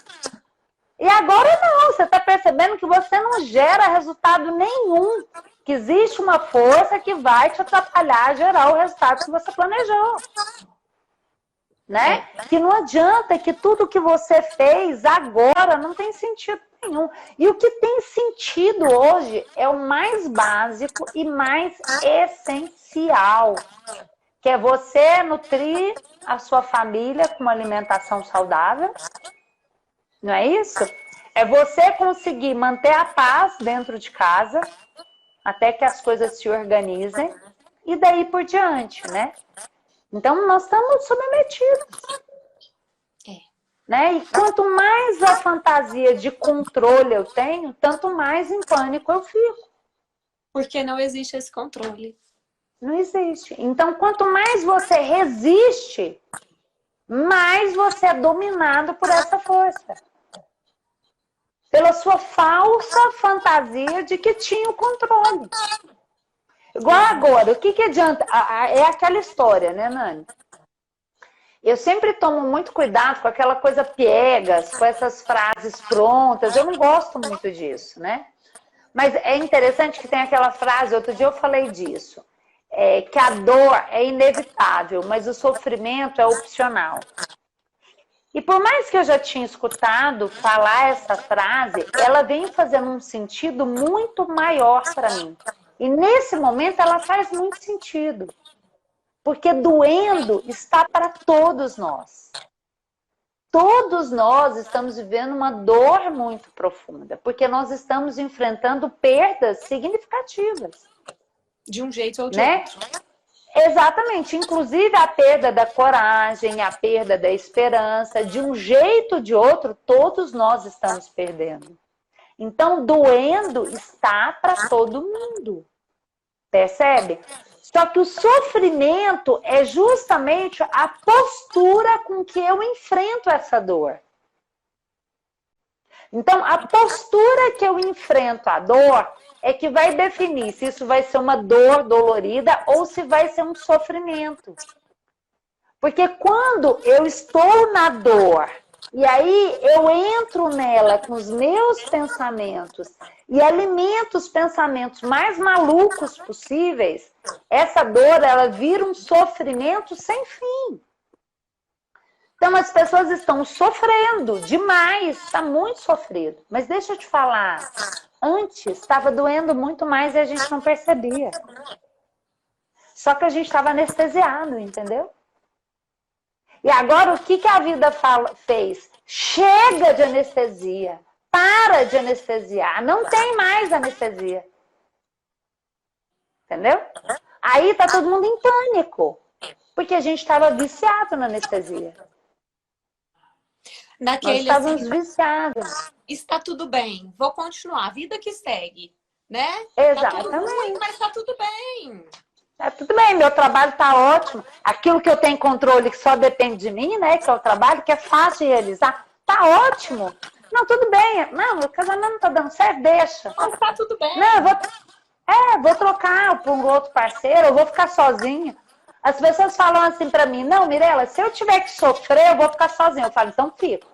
E agora não, você está percebendo que você não gera resultado nenhum. Que existe uma força que vai te atrapalhar a gerar o resultado que você planejou. Né? Que não adianta, que tudo que você fez agora não tem sentido nenhum. E o que tem sentido hoje é o mais básico e mais essencial. Que é você nutrir a sua família com uma alimentação saudável. Não é isso? É você conseguir manter a paz dentro de casa, até que as coisas se organizem, e daí por diante, né? Então, nós estamos submetidos. Né? E quanto mais a fantasia de controle eu tenho, tanto mais em pânico eu fico. Porque não existe esse controle. Não existe. Então, quanto mais você resiste, mais você é dominado por essa força. Pela sua falsa fantasia de que tinha o controle. Igual agora, o que adianta? É aquela história, né, Nani? Eu sempre tomo muito cuidado com aquela coisa piegas, com essas frases prontas. Eu não gosto muito disso, né? Mas é interessante que tem aquela frase, outro dia eu falei disso, que a dor é inevitável, mas o sofrimento é opcional. E por mais que eu já tinha escutado falar essa frase, ela vem fazendo um sentido muito maior para mim. E nesse momento ela faz muito sentido. Porque doendo está para todos nós. Todos nós estamos vivendo uma dor muito profunda. Porque nós estamos enfrentando perdas significativas. De um jeito ou de outro. Exatamente, inclusive a perda da coragem, a perda da esperança, de um jeito ou de outro, todos nós estamos perdendo. Então, doendo está para todo mundo, percebe? Só que o sofrimento é justamente a postura com que eu enfrento essa dor. Então, a postura que eu enfrento a dor é que vai definir se isso vai ser uma dor dolorida ou se vai ser um sofrimento. Porque quando eu estou na dor e aí eu entro nela com os meus pensamentos e alimento os pensamentos mais malucos possíveis, essa dor ela vira um sofrimento sem fim. Então as pessoas estão sofrendo demais, está muito sofrido. Mas deixa eu te falar, antes estava doendo muito mais e a gente não percebia. Só que a gente estava anestesiado, entendeu? E agora o que a vida fez? Chega de anestesia. para de anestesiar. Não tem mais anestesia. Entendeu? Aí tá todo mundo em pânico. Porque a gente estava viciado na anestesia. Nós Naquele assim, estávamos viciados. está tudo bem, vou continuar, a vida que segue, né? Tá tudo ruim, Exatamente. mas tá tudo bem. Tudo bem, meu trabalho tá ótimo. Aquilo que eu tenho controle, que só depende de mim, né? Que é o trabalho, que é fácil de realizar, tá ótimo. Não, tudo bem. Não, meu casamento não tá dando certo, deixa. Mas tá tudo bem. Não, vou trocar por um outro parceiro, eu vou ficar sozinha. As pessoas falam assim pra mim, não, Mirela, se eu tiver que sofrer, eu vou ficar sozinha. Eu falo, então fica.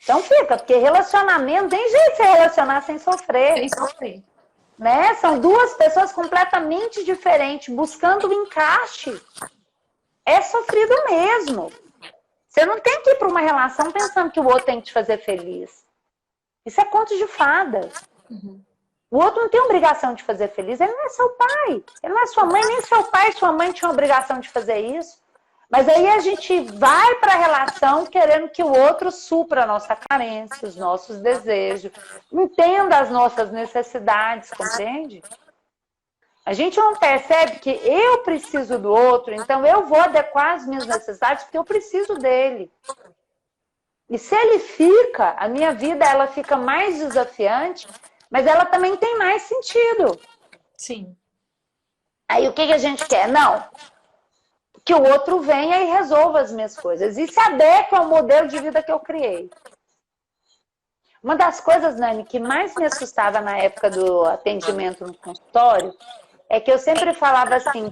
Então fica, porque relacionamento, tem jeito de se relacionar sem sofrer. Sem sofrer. Né? São duas pessoas completamente diferentes, buscando o encaixe. É sofrido mesmo. Você não tem que ir para uma relação pensando que o outro tem que te fazer feliz. Isso é conto de fada. O outro não tem obrigação de fazer feliz. Ele não é seu pai. Ele não é sua mãe, nem seu pai e sua mãe tinham obrigação de fazer isso. Mas aí a gente vai para a relação querendo que o outro supra a nossa carência, os nossos desejos, entenda as nossas necessidades, compreende? A gente não percebe que eu preciso do outro, então eu vou adequar as minhas necessidades porque eu preciso dele. E se ele fica, a minha vida ela fica mais desafiante, mas ela também tem mais sentido. Sim. Aí o que a gente quer? Não. Que o outro venha e resolva as minhas coisas. E se adequa ao modelo de vida que eu criei. Uma das coisas, Nani, que mais me assustava na época do atendimento no consultório é que eu sempre falava assim,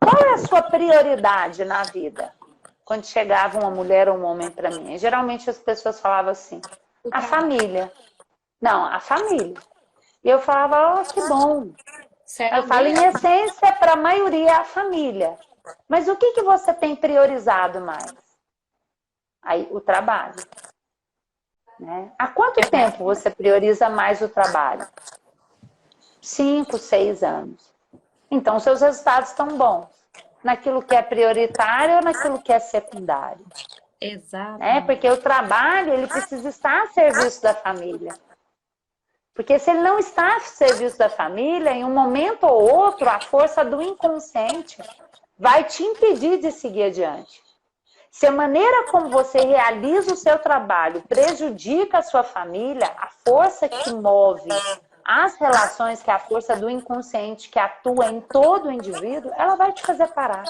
qual é a sua prioridade na vida? Quando chegava uma mulher ou um homem para mim. E, geralmente as pessoas falavam assim, a família. Não, a família. E eu falava, oh, que bom. Eu falo, em essência, para a maioria é a família. Mas o que você tem priorizado mais? Aí, o trabalho. Né? Há quanto tempo você prioriza mais o trabalho? 5, 6 anos. Então, seus resultados estão bons. Naquilo que é prioritário ou naquilo que é secundário. Exato. Né? Porque o trabalho, ele precisa estar a serviço da família. Porque se ele não está a serviço da família, em um momento ou outro, a força do inconsciente vai te impedir de seguir adiante. Se a maneira como você realiza o seu trabalho prejudica a sua família, a força que move as relações, que é a força do inconsciente que atua em todo o indivíduo, ela vai te fazer parar.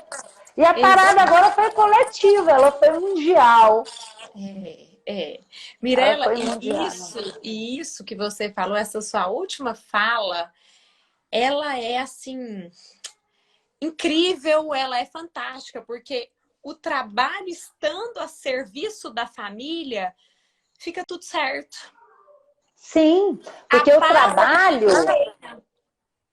E a parada agora foi coletiva, ela foi mundial. Mirela, isso que você falou, essa sua última fala, ela é assim incrível, ela é fantástica, porque o trabalho estando a serviço da família, fica tudo certo. Sim, porque o trabalho...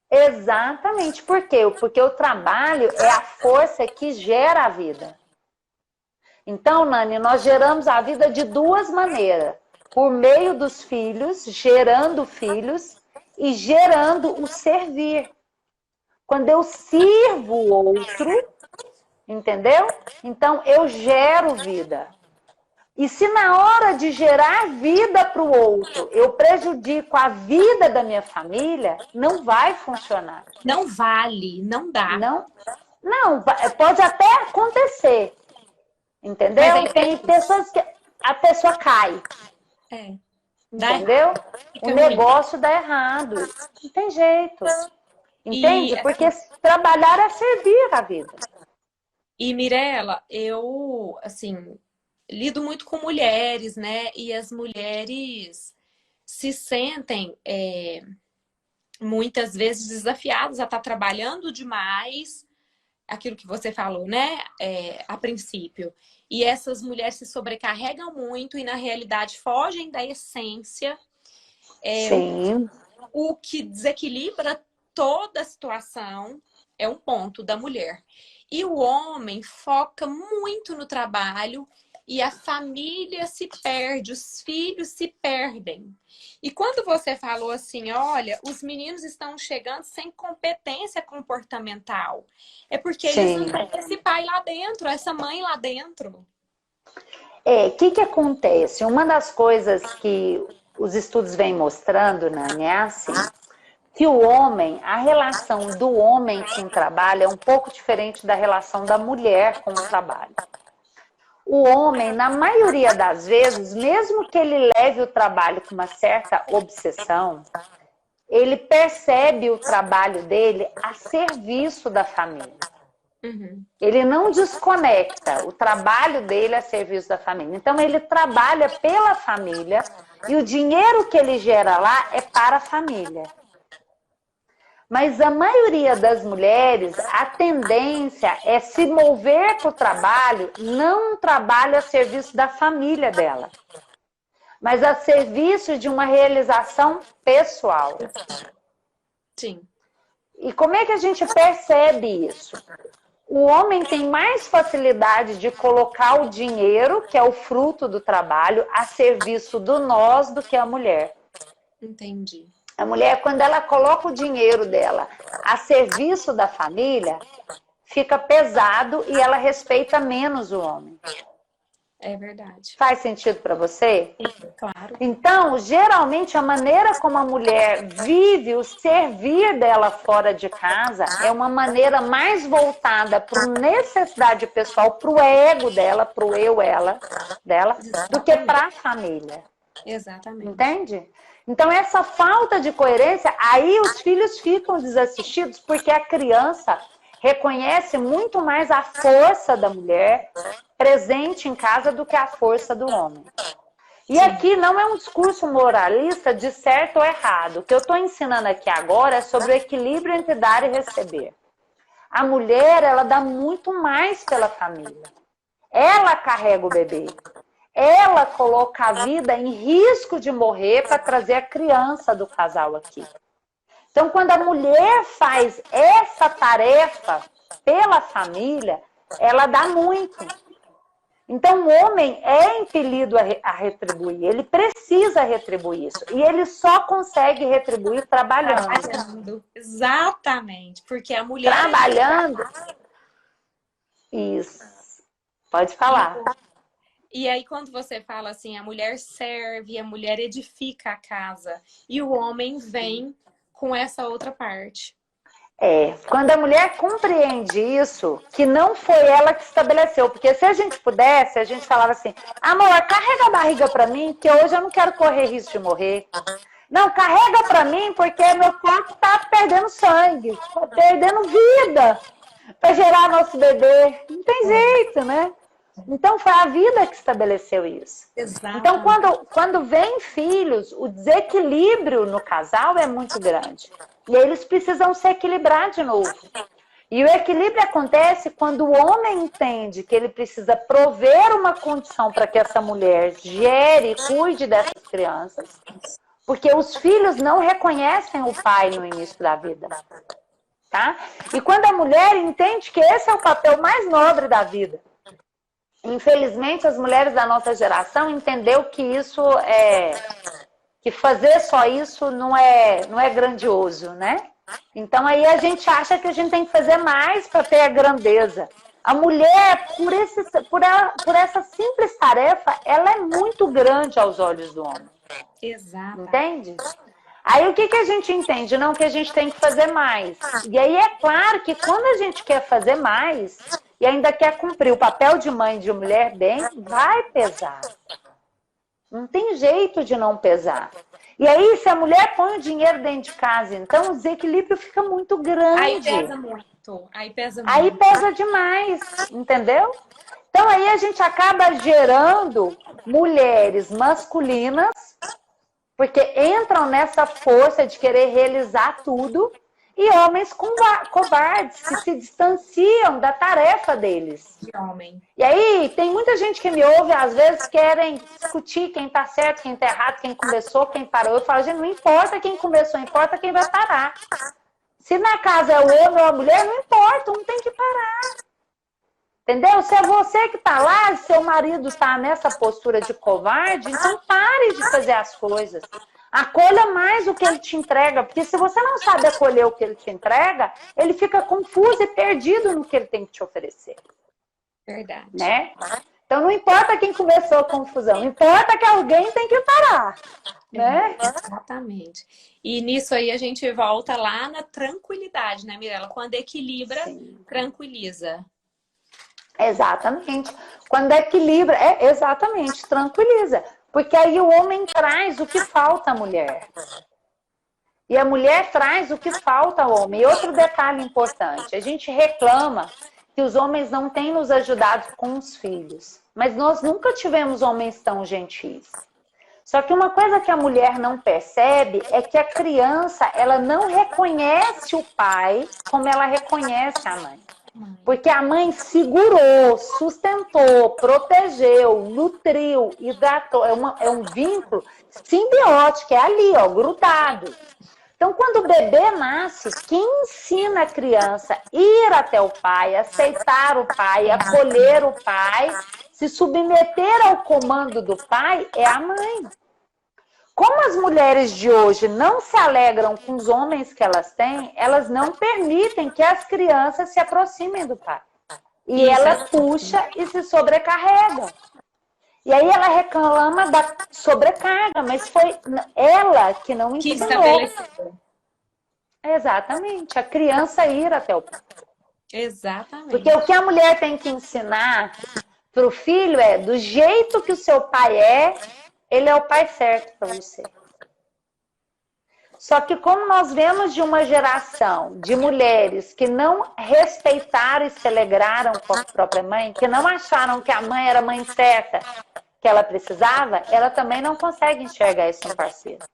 Exatamente. Por quê? Porque o trabalho é a força que gera a vida. Então, Nani, nós geramos a vida de duas maneiras. Por meio dos filhos, gerando filhos e gerando o servir. Quando eu sirvo o outro, entendeu? Então, eu gero vida. E se na hora de gerar vida para o outro, eu prejudico a vida da minha família, não vai funcionar. Não vale, não dá. Não, pode até acontecer. Entendeu? Tem pessoas que a pessoa cai. Entendeu? O negócio dá errado. Não tem jeito. Entende? Porque trabalhar é servir a vida. E, Mirela, eu, assim, lido muito com mulheres, né? E as mulheres se sentem muitas vezes desafiadas a estar trabalhando demais, aquilo que você falou, né? A princípio. E essas mulheres se sobrecarregam muito e, na realidade, fogem da essência. Sim. O que desequilibra toda a situação é um ponto da mulher. E o homem foca muito no trabalho e a família se perde, os filhos se perdem. E quando você falou assim, olha, os meninos estão chegando sem competência comportamental, é porque eles não têm esse pai lá dentro, essa mãe lá dentro. O que acontece? Uma das coisas que os estudos vêm mostrando, Nani, é assim, que o homem, a relação do homem com o trabalho é um pouco diferente da relação da mulher com o trabalho. O homem, na maioria das vezes, mesmo que ele leve o trabalho com uma certa obsessão, ele percebe o trabalho dele a serviço da família. Uhum. Ele não desconecta o trabalho dele a serviço da família. Então, ele trabalha pela família e o dinheiro que ele gera lá é para a família. Mas a maioria das mulheres, a tendência é se mover para o trabalho, não um trabalho a serviço da família dela, mas a serviço de uma realização pessoal. Sim. E como é que a gente percebe isso? O homem tem mais facilidade de colocar o dinheiro, que é o fruto do trabalho, a serviço do nós do que a mulher. Entendi. A mulher, quando ela coloca o dinheiro dela a serviço da família, fica pesado e ela respeita menos o homem. É verdade. Faz sentido para você? Claro. Então, geralmente, a maneira como a mulher vive o servir dela fora de casa é uma maneira mais voltada para a necessidade pessoal, para o ego dela, para o eu, ela, dela, do que para a família. Exatamente. Entende? Então, essa falta de coerência, aí os filhos ficam desassistidos porque a criança reconhece muito mais a força da mulher presente em casa do que a força do homem. E aqui não é um discurso moralista de certo ou errado. O que eu estou ensinando aqui agora é sobre o equilíbrio entre dar e receber. A mulher, ela dá muito mais pela família. Ela carrega o bebê. Ela coloca a vida em risco de morrer para trazer a criança do casal aqui. Então, quando a mulher faz essa tarefa pela família, ela dá muito. Então, o homem é impelido a retribuir, ele precisa retribuir isso. E ele só consegue retribuir trabalhando. Exatamente, porque a mulher... Trabalhando. Isso. Pode falar. E aí, quando você fala assim, a mulher serve, a mulher edifica a casa, e o homem vem com essa outra parte. Quando a mulher compreende isso, que não foi ela que estabeleceu, porque se a gente pudesse, a gente falava assim, amor, carrega a barriga pra mim, que hoje eu não quero correr risco de morrer. Não, carrega pra mim, porque meu corpo tá perdendo sangue, tá perdendo vida pra gerar nosso bebê. Não tem jeito, né? Então foi a vida que estabeleceu isso. Exato. Então quando vem filhos, o desequilíbrio no casal é muito grande. E aí eles precisam se equilibrar de novo. E o equilíbrio acontece quando o homem entende que ele precisa prover uma condição para que essa mulher gere e cuide dessas crianças. Porque os filhos não reconhecem o pai no início da vida. Tá? E quando a mulher entende que esse é o papel mais nobre da vida. Infelizmente, as mulheres da nossa geração entenderam que isso que fazer só isso não é grandioso, né? Então aí a gente acha que a gente tem que fazer mais para ter a grandeza. A mulher, por essa simples tarefa, ela é muito grande aos olhos do homem. Exato. Entende? Aí o que a gente entende? Não, que a gente tem que fazer mais. E aí é claro que quando a gente quer fazer mais e ainda quer cumprir o papel de mãe de mulher bem, vai pesar. Não tem jeito de não pesar. E aí, se a mulher põe o dinheiro dentro de casa, então o desequilíbrio fica muito grande. Aí pesa muito. Aí pesa demais, entendeu? Então aí a gente acaba gerando mulheres masculinas, porque entram nessa força de querer realizar tudo, e homens covardes que se distanciam da tarefa deles. De homem. E aí, tem muita gente que me ouve, às vezes querem discutir quem está certo, quem está errado, quem começou, quem parou. Eu falo, gente, não importa quem começou, importa quem vai parar. Se na casa é o homem ou a mulher, não importa, um tem que parar. Entendeu? Se é você que está lá, seu marido está nessa postura de covarde, então pare de fazer as coisas. Acolha mais o que ele te entrega, porque se você não sabe acolher o que ele te entrega, ele fica confuso e perdido no que ele tem que te oferecer. Verdade. Né? Então não importa quem começou a confusão, importa que alguém tem que parar, né? Exatamente. E nisso aí a gente volta lá na tranquilidade, né, Mirella? Quando equilibra, Sim, tranquiliza. exatamente. Quando equilibra, exatamente, tranquiliza. Porque aí o homem traz o que falta à mulher. E a mulher traz o que falta ao homem. E outro detalhe importante, a gente reclama que os homens não têm nos ajudado com os filhos. Mas nós nunca tivemos homens tão gentis. Só que uma coisa que a mulher não percebe é que a criança, ela não reconhece o pai como ela reconhece a mãe. Porque a mãe segurou, sustentou, protegeu, nutriu, hidratou. É um vínculo simbiótico, é ali, ó, grudado. Então, quando o bebê nasce, quem ensina a criança a ir até o pai, aceitar o pai, acolher o pai, se submeter ao comando do pai, é a mãe. Como as mulheres de hoje não se alegram com os homens que elas têm, elas não permitem que as crianças se aproximem do pai. E ela puxa e se sobrecarrega. E aí ela reclama da sobrecarga, mas foi ela que não Que ensinou. estabeleceu. Exatamente, a criança ir até o pai. Exatamente. Porque o que a mulher tem que ensinar para o filho é, do jeito que o seu pai é, ele é o pai certo para você. Só que como nós vemos de uma geração de mulheres que não respeitaram e se alegraram com a própria mãe, que não acharam que a mãe era a mãe certa que ela precisava, ela também não consegue enxergar isso no parceiro.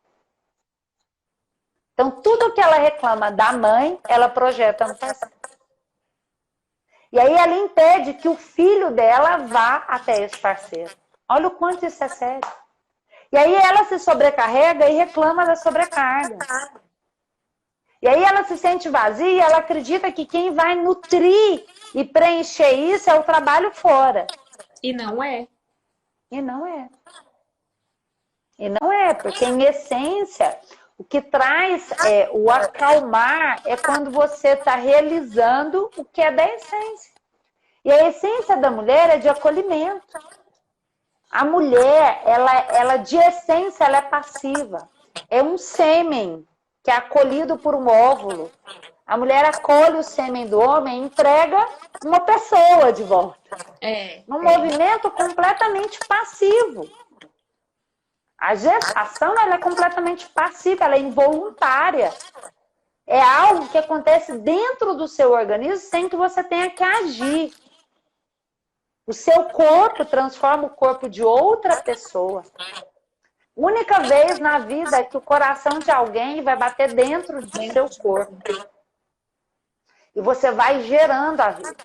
Então, tudo que ela reclama da mãe, ela projeta no parceiro. E aí ela impede que o filho dela vá até esse parceiro. Olha o quanto isso é sério. E aí ela se sobrecarrega e reclama da sobrecarga. E aí ela se sente vazia, ela acredita que quem vai nutrir e preencher isso é o trabalho fora. E não é. E não é. E não é, porque em essência, o que traz o acalmar é quando você está realizando o que é da essência. E a essência da mulher é de acolhimento. A mulher, ela de essência, ela é passiva. É um sêmen que é acolhido por um óvulo. A mulher acolhe o sêmen do homem e entrega uma pessoa de volta. Num movimento completamente passivo. A gestação, ela é completamente passiva, ela é involuntária. É algo que acontece dentro do seu organismo sem que você tenha que agir. O seu corpo transforma o corpo de outra pessoa. Única vez na vida que o coração de alguém vai bater dentro do seu corpo. E você vai gerando a vida.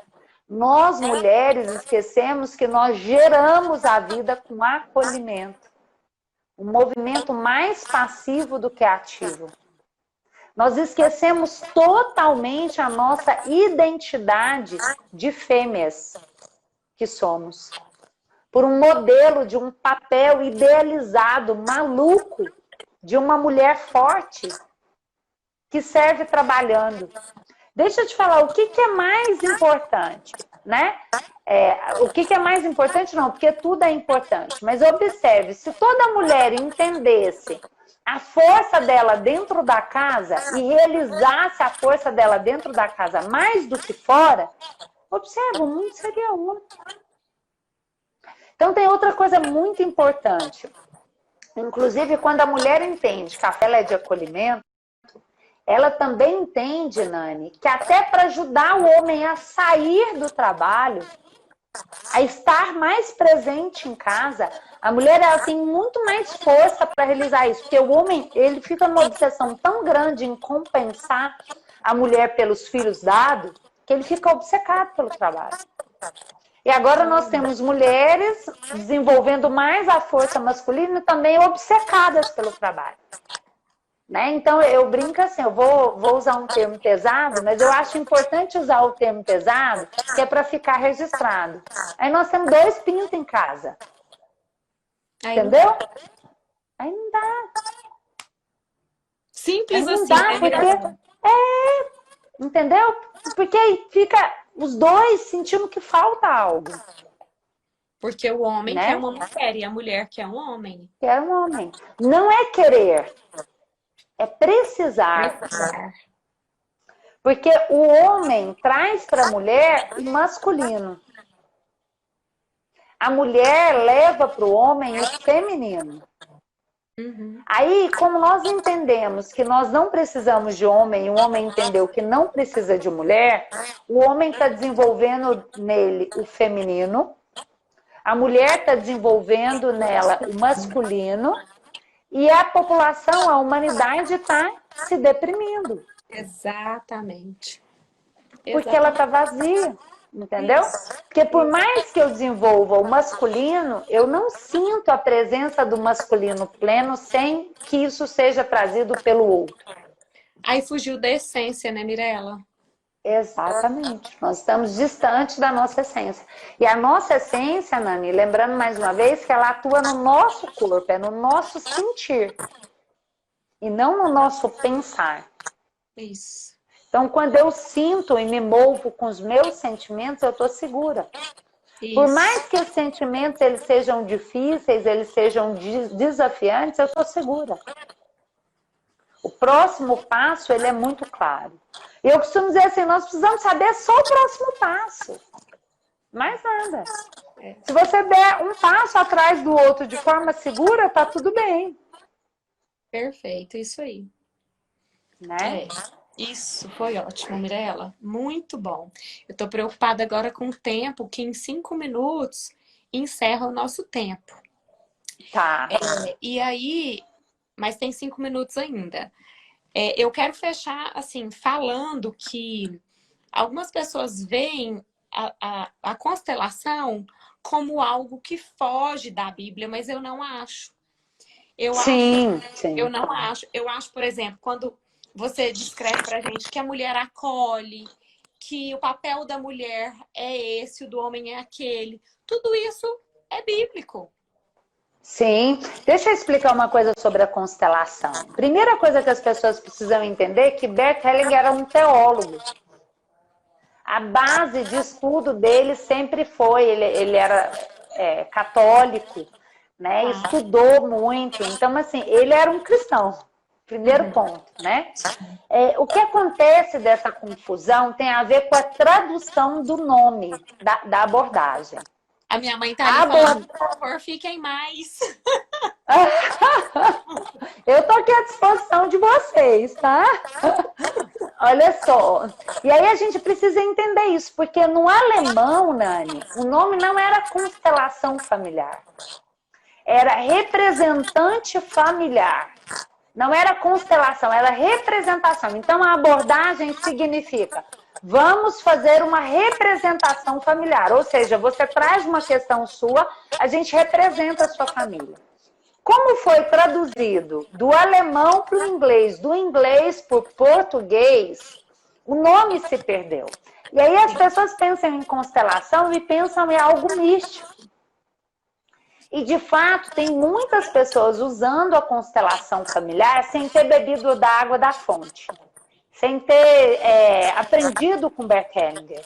Nós, mulheres, esquecemos que nós geramos a vida com acolhimento. Um movimento mais passivo do que ativo. Nós esquecemos totalmente a nossa identidade de fêmeas que somos. Por um modelo de um papel idealizado, maluco, de uma mulher forte que serve trabalhando. Deixa eu te falar, o que é mais importante, né? O que é mais importante não, porque tudo é importante. Mas observe, se toda mulher entendesse a força dela dentro da casa e realizasse a força dela dentro da casa mais do que fora, observa, o mundo seria outro. Então tem outra coisa muito importante. Inclusive, quando a mulher entende que a ela é de acolhimento, ela também entende, Nani, que até para ajudar o homem a sair do trabalho, a estar mais presente em casa, a mulher ela tem muito mais força para realizar isso. Porque o homem ele fica numa obsessão tão grande em compensar a mulher pelos filhos dados, que ele fica obcecado pelo trabalho. E agora nós temos mulheres desenvolvendo mais a força masculina e também obcecadas pelo trabalho. Né? Então, eu brinco assim, eu vou usar um termo pesado, mas eu acho importante usar o termo pesado, que é para ficar registrado. Aí nós temos 2 pintos em casa. Entendeu? Aí não dá. Simples aí não assim, dá, né, porque, entendeu? Porque aí fica os dois sentindo que falta algo. Porque o homem quer né? uma mulher e a mulher quer um homem. Quer um homem. Não é querer, é precisar. Precisar. Porque o homem traz para a mulher o masculino. A mulher leva para o homem o feminino. Uhum. Aí, como nós entendemos que nós não precisamos de homem, e o homem entendeu que não precisa de mulher, o homem está desenvolvendo nele o feminino, a mulher está desenvolvendo nela o masculino, e a população, a humanidade está se deprimindo. Exatamente. Porque ela está Exatamente. vazia, entendeu? Isso. Porque por mais que eu desenvolva o masculino, eu não sinto a presença do masculino pleno sem que isso seja trazido pelo outro. Aí fugiu da essência, né, Mirella? Exatamente. Nós estamos distantes da nossa essência. E a nossa essência, Nani, lembrando mais uma vez que ela atua no nosso corpo, é no nosso sentir. E não no nosso pensar. Isso. Então, quando eu sinto e me movo com os meus sentimentos, eu estou segura. Isso. Por mais que os sentimentos eles sejam difíceis, eles sejam desafiantes, eu estou segura. O próximo passo, ele é muito claro. E eu costumo dizer assim, nós precisamos saber só o próximo passo. Mais nada. Se você der um passo atrás do outro de forma segura, tá tudo bem. Perfeito, isso aí. Né? Isso foi ótimo, Mirella. Muito bom. Eu tô preocupada agora com o tempo, que em 5 minutos encerra o nosso tempo. Tá. E aí, mas tem 5 minutos ainda. Eu quero fechar, assim, falando que algumas pessoas veem a constelação como algo que foge da Bíblia, mas eu não acho. Sim. Eu não acho. Eu acho, por exemplo, quando você descreve pra gente que a mulher acolhe, que o papel da mulher é esse, o do homem é aquele. Tudo isso é bíblico. Sim. Deixa eu explicar uma coisa sobre a constelação. Primeira coisa que as pessoas precisam entender é que Bert Hellinger era um teólogo. A base de estudo dele sempre foi, ele era católico, né? Estudou muito. Então, assim, ele era um cristão. Primeiro ponto, né? O que acontece dessa confusão tem a ver com a tradução do nome da abordagem. A minha mãe tá ali falando, por favor, fiquem mais. Eu tô aqui à disposição de vocês, tá? Olha só. E aí a gente precisa entender isso, porque no alemão, Nani, o nome não era constelação familiar. Era representante familiar. Não era constelação, era representação. Então a abordagem significa: vamos fazer uma representação familiar. Ou seja, você traz uma questão sua, a gente representa a sua família. Como foi traduzido do alemão para o inglês, do inglês para o português, o nome se perdeu. E aí as pessoas pensam em constelação e pensam em algo místico. E, de fato, tem muitas pessoas usando a constelação familiar sem ter bebido da água da fonte. Sem ter aprendido com Bert Hellinger.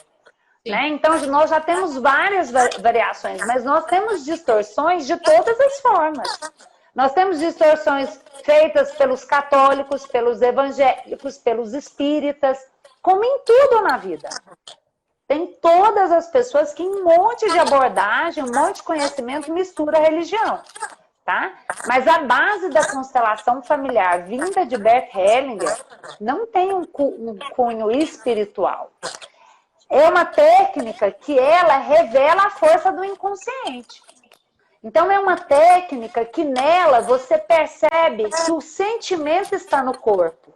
Né? Então, nós já temos várias variações, mas nós temos distorções de todas as formas. Nós temos distorções feitas pelos católicos, pelos evangélicos, pelos espíritas, como em tudo na vida. Tem todas as pessoas que em um monte de abordagem, um monte de conhecimento mistura a religião. Tá? Mas a base da constelação familiar vinda de Bert Hellinger não tem um cunho espiritual. É uma técnica que ela revela a força do inconsciente. Então é uma técnica que nela você percebe que o sentimento está no corpo.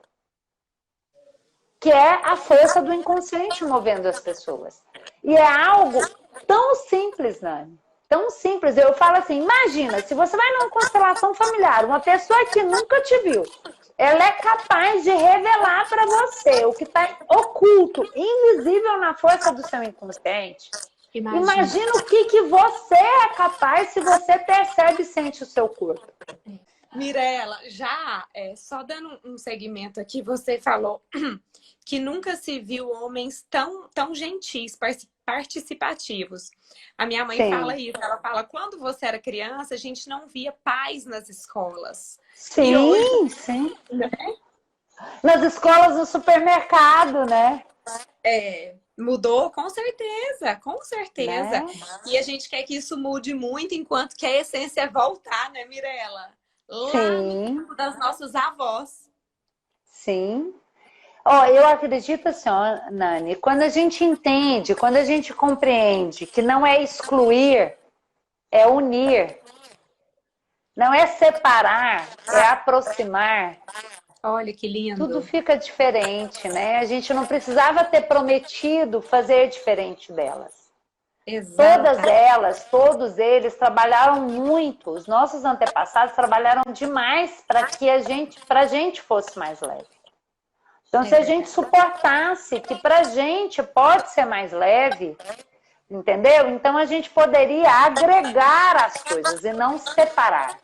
Que é a força do inconsciente movendo as pessoas. E é algo tão simples, Nani. Tão simples. Eu falo assim, imagina, se você vai numa constelação familiar, uma pessoa que nunca te viu, ela é capaz de revelar para você o que está oculto, invisível na força do seu inconsciente. Imagina o que você é capaz se você percebe e sente o seu corpo. Mirela, já só dando um segmento aqui, você falou que nunca se viu homens tão gentis, participativos. A minha mãe fala Sim, isso, ela fala, quando você era criança, a gente não via pais nas escolas. E hoje, sim, sim. Nas escolas, no supermercado, né? mudou, com certeza, com certeza. Né? E a gente quer que isso mude muito, enquanto que a essência é voltar, né, Mirela? Lá no Sim, tempo das nossas avós. sim. Ó, eu acredito assim, ó, Nani, quando a gente entende, quando a gente compreende que não é excluir, é unir, não é separar, é aproximar, Olha que tudo lindo. fica diferente, né? A gente não precisava ter prometido fazer diferente delas. Todas Exata. elas, todos eles trabalharam muito. Os nossos antepassados trabalharam demais para a gente fosse mais leve. Então, É se a gente verdade. suportasse que para a gente pode ser mais leve, entendeu? Então a gente poderia agregar as coisas e não separar.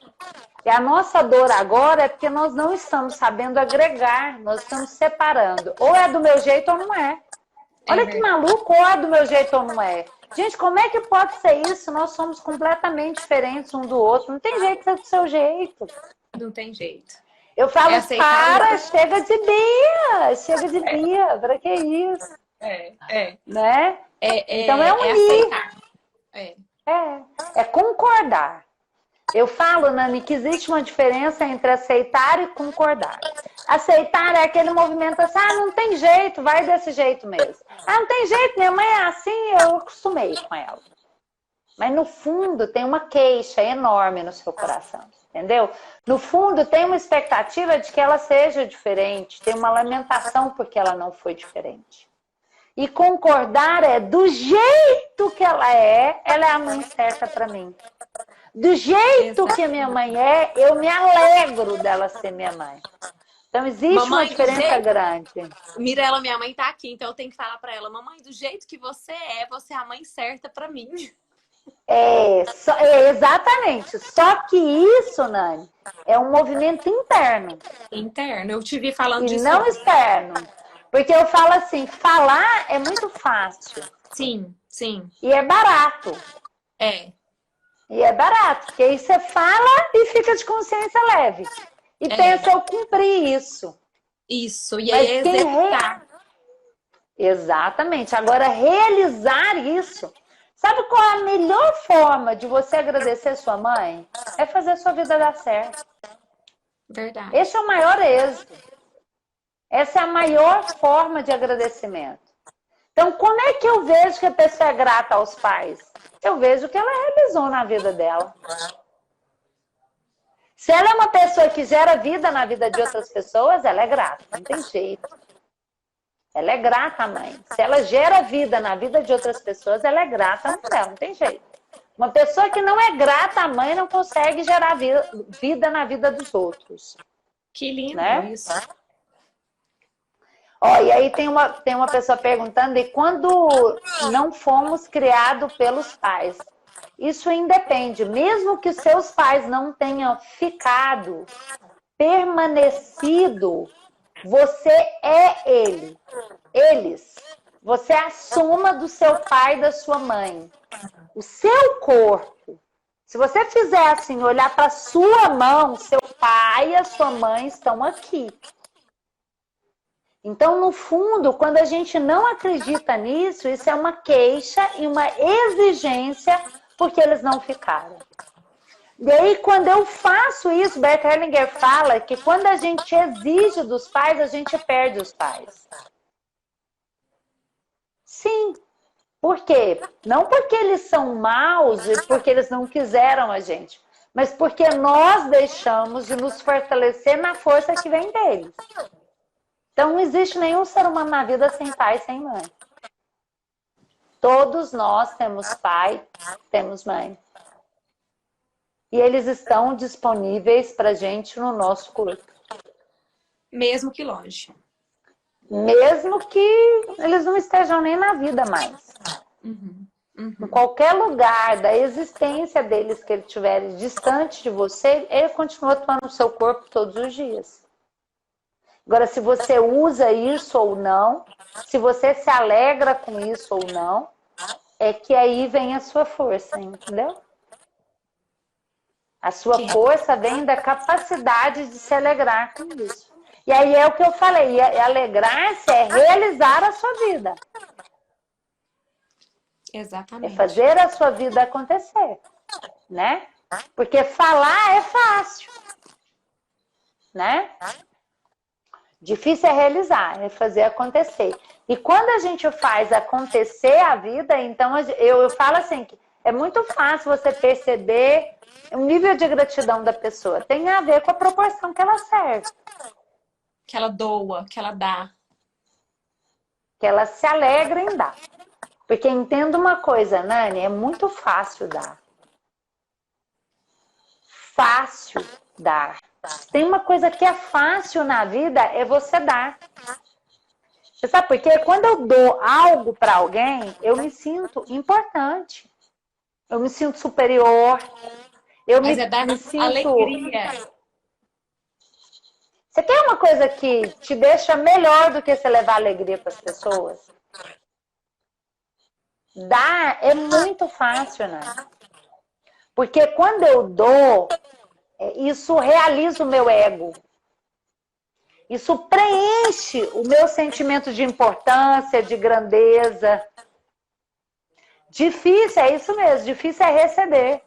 E a nossa dor agora é porque nós não estamos sabendo agregar, nós estamos separando. Ou é do meu jeito ou não é. É Olha que verdade. maluco, ou é do meu jeito ou não é. Gente, como é que pode ser isso? Nós somos completamente diferentes um do outro. Não tem jeito de ser do seu jeito. Não tem jeito. Eu É falo, aceitar o para, outro. chega de birra, para que isso? É, é. Né? Então é É unir, aceitar. É. é concordar. Eu falo, Nani, que existe uma diferença entre aceitar e concordar. Aceitar é aquele movimento assim, ah, não tem jeito, vai desse jeito mesmo. Ah, não tem jeito, minha mãe é assim, eu acostumei com ela. Mas no fundo tem uma queixa enorme no seu coração, entendeu? No fundo tem uma expectativa de que ela seja diferente, tem uma lamentação porque ela não foi diferente. E concordar é do jeito que ela é a mãe certa para mim. Do jeito que a minha Exatamente. mãe é, eu me alegro dela ser minha mãe. Então existe uma Mamãe, do diferença jeito. grande. Mirela, minha mãe tá aqui, então eu tenho que falar pra ela: mamãe, do jeito que você é a mãe certa pra mim. Exatamente. Só que isso, Nani, é um movimento interno Interno, eu te vi falando e disso não ontem. externo. Porque eu falo assim, falar é muito fácil Sim, sim. e é barato. É, E é barato, porque aí você fala e fica de consciência leve. E é. pensa, eu cumpri isso. Isso. E aí Mas é quem executar. Exatamente. Agora, realizar isso. Sabe qual é a melhor forma de você agradecer sua mãe? É fazer sua vida dar certo. Esse Verdade. é o maior êxito. Essa é a maior forma de agradecimento. Então, como é que eu vejo que a pessoa é grata aos pais? Eu vejo que ela realizou na vida dela. Se ela é uma pessoa que gera vida na vida de outras pessoas, ela é grata. Não tem jeito. Ela é grata à mãe. Se ela gera vida na vida de outras pessoas, ela é grata à mãe dela, não tem jeito. Uma pessoa que não é grata à mãe não consegue gerar vida na vida dos outros, Que lindo né? isso. Ó, e aí tem uma pessoa perguntando, e quando não fomos criados pelos pais? Isso independe. Mesmo que os seus pais não tenham ficado, permanecido, você é eles. Você é a soma do seu pai e da sua mãe. O seu corpo. Se você fizer assim, olhar para a sua mão, seu pai e a sua mãe estão aqui. Então, no fundo, quando a gente não acredita nisso, isso é uma queixa e uma exigência porque eles não ficaram. E aí, quando eu faço isso, Bert Hellinger fala que quando a gente exige dos pais, a gente perde os pais. Sim. Por quê? Não porque eles são maus e porque eles não quiseram a gente, mas porque nós deixamos de nos fortalecer na força que vem deles. Então, não existe nenhum ser humano na vida sem pai e sem mãe. Todos nós temos pai, temos mãe. E eles estão disponíveis para a gente no nosso corpo. Mesmo que longe. Mesmo que eles não estejam nem na vida mais. Uhum. Em qualquer lugar da existência deles que ele tiver distante de você, ele continua atuando no seu corpo todos os dias. Agora, se você usa isso ou não, se você se alegra com isso ou não, é que aí vem a sua força, entendeu? A sua força vem da capacidade de se alegrar com isso. E aí é o que eu falei, alegrar-se é realizar a sua vida. Exatamente. É fazer a sua vida acontecer, né? Porque falar é fácil, né? Difícil é realizar, é fazer acontecer. E quando a gente faz acontecer a vida, então eu falo assim, que é muito fácil você perceber o nível de gratidão da pessoa. Tem a ver com a proporção que ela serve. Que ela doa, que ela dá. Que ela se alegra em dar. Porque entenda uma coisa, Nani, é muito fácil dar. Fácil dar. Tem uma coisa que é fácil na vida, é você dar. Você sabe por quê? Quando eu dou algo para alguém, eu me sinto importante. Eu me sinto superior. Mas é dar me sinto... alegria. Você quer uma coisa que te deixa melhor do que você levar alegria para as pessoas? Dar é muito fácil, né? Porque quando eu dou, isso realiza o meu ego. Isso preenche o meu sentimento de importância, de grandeza. Difícil, é isso mesmo, difícil é receber.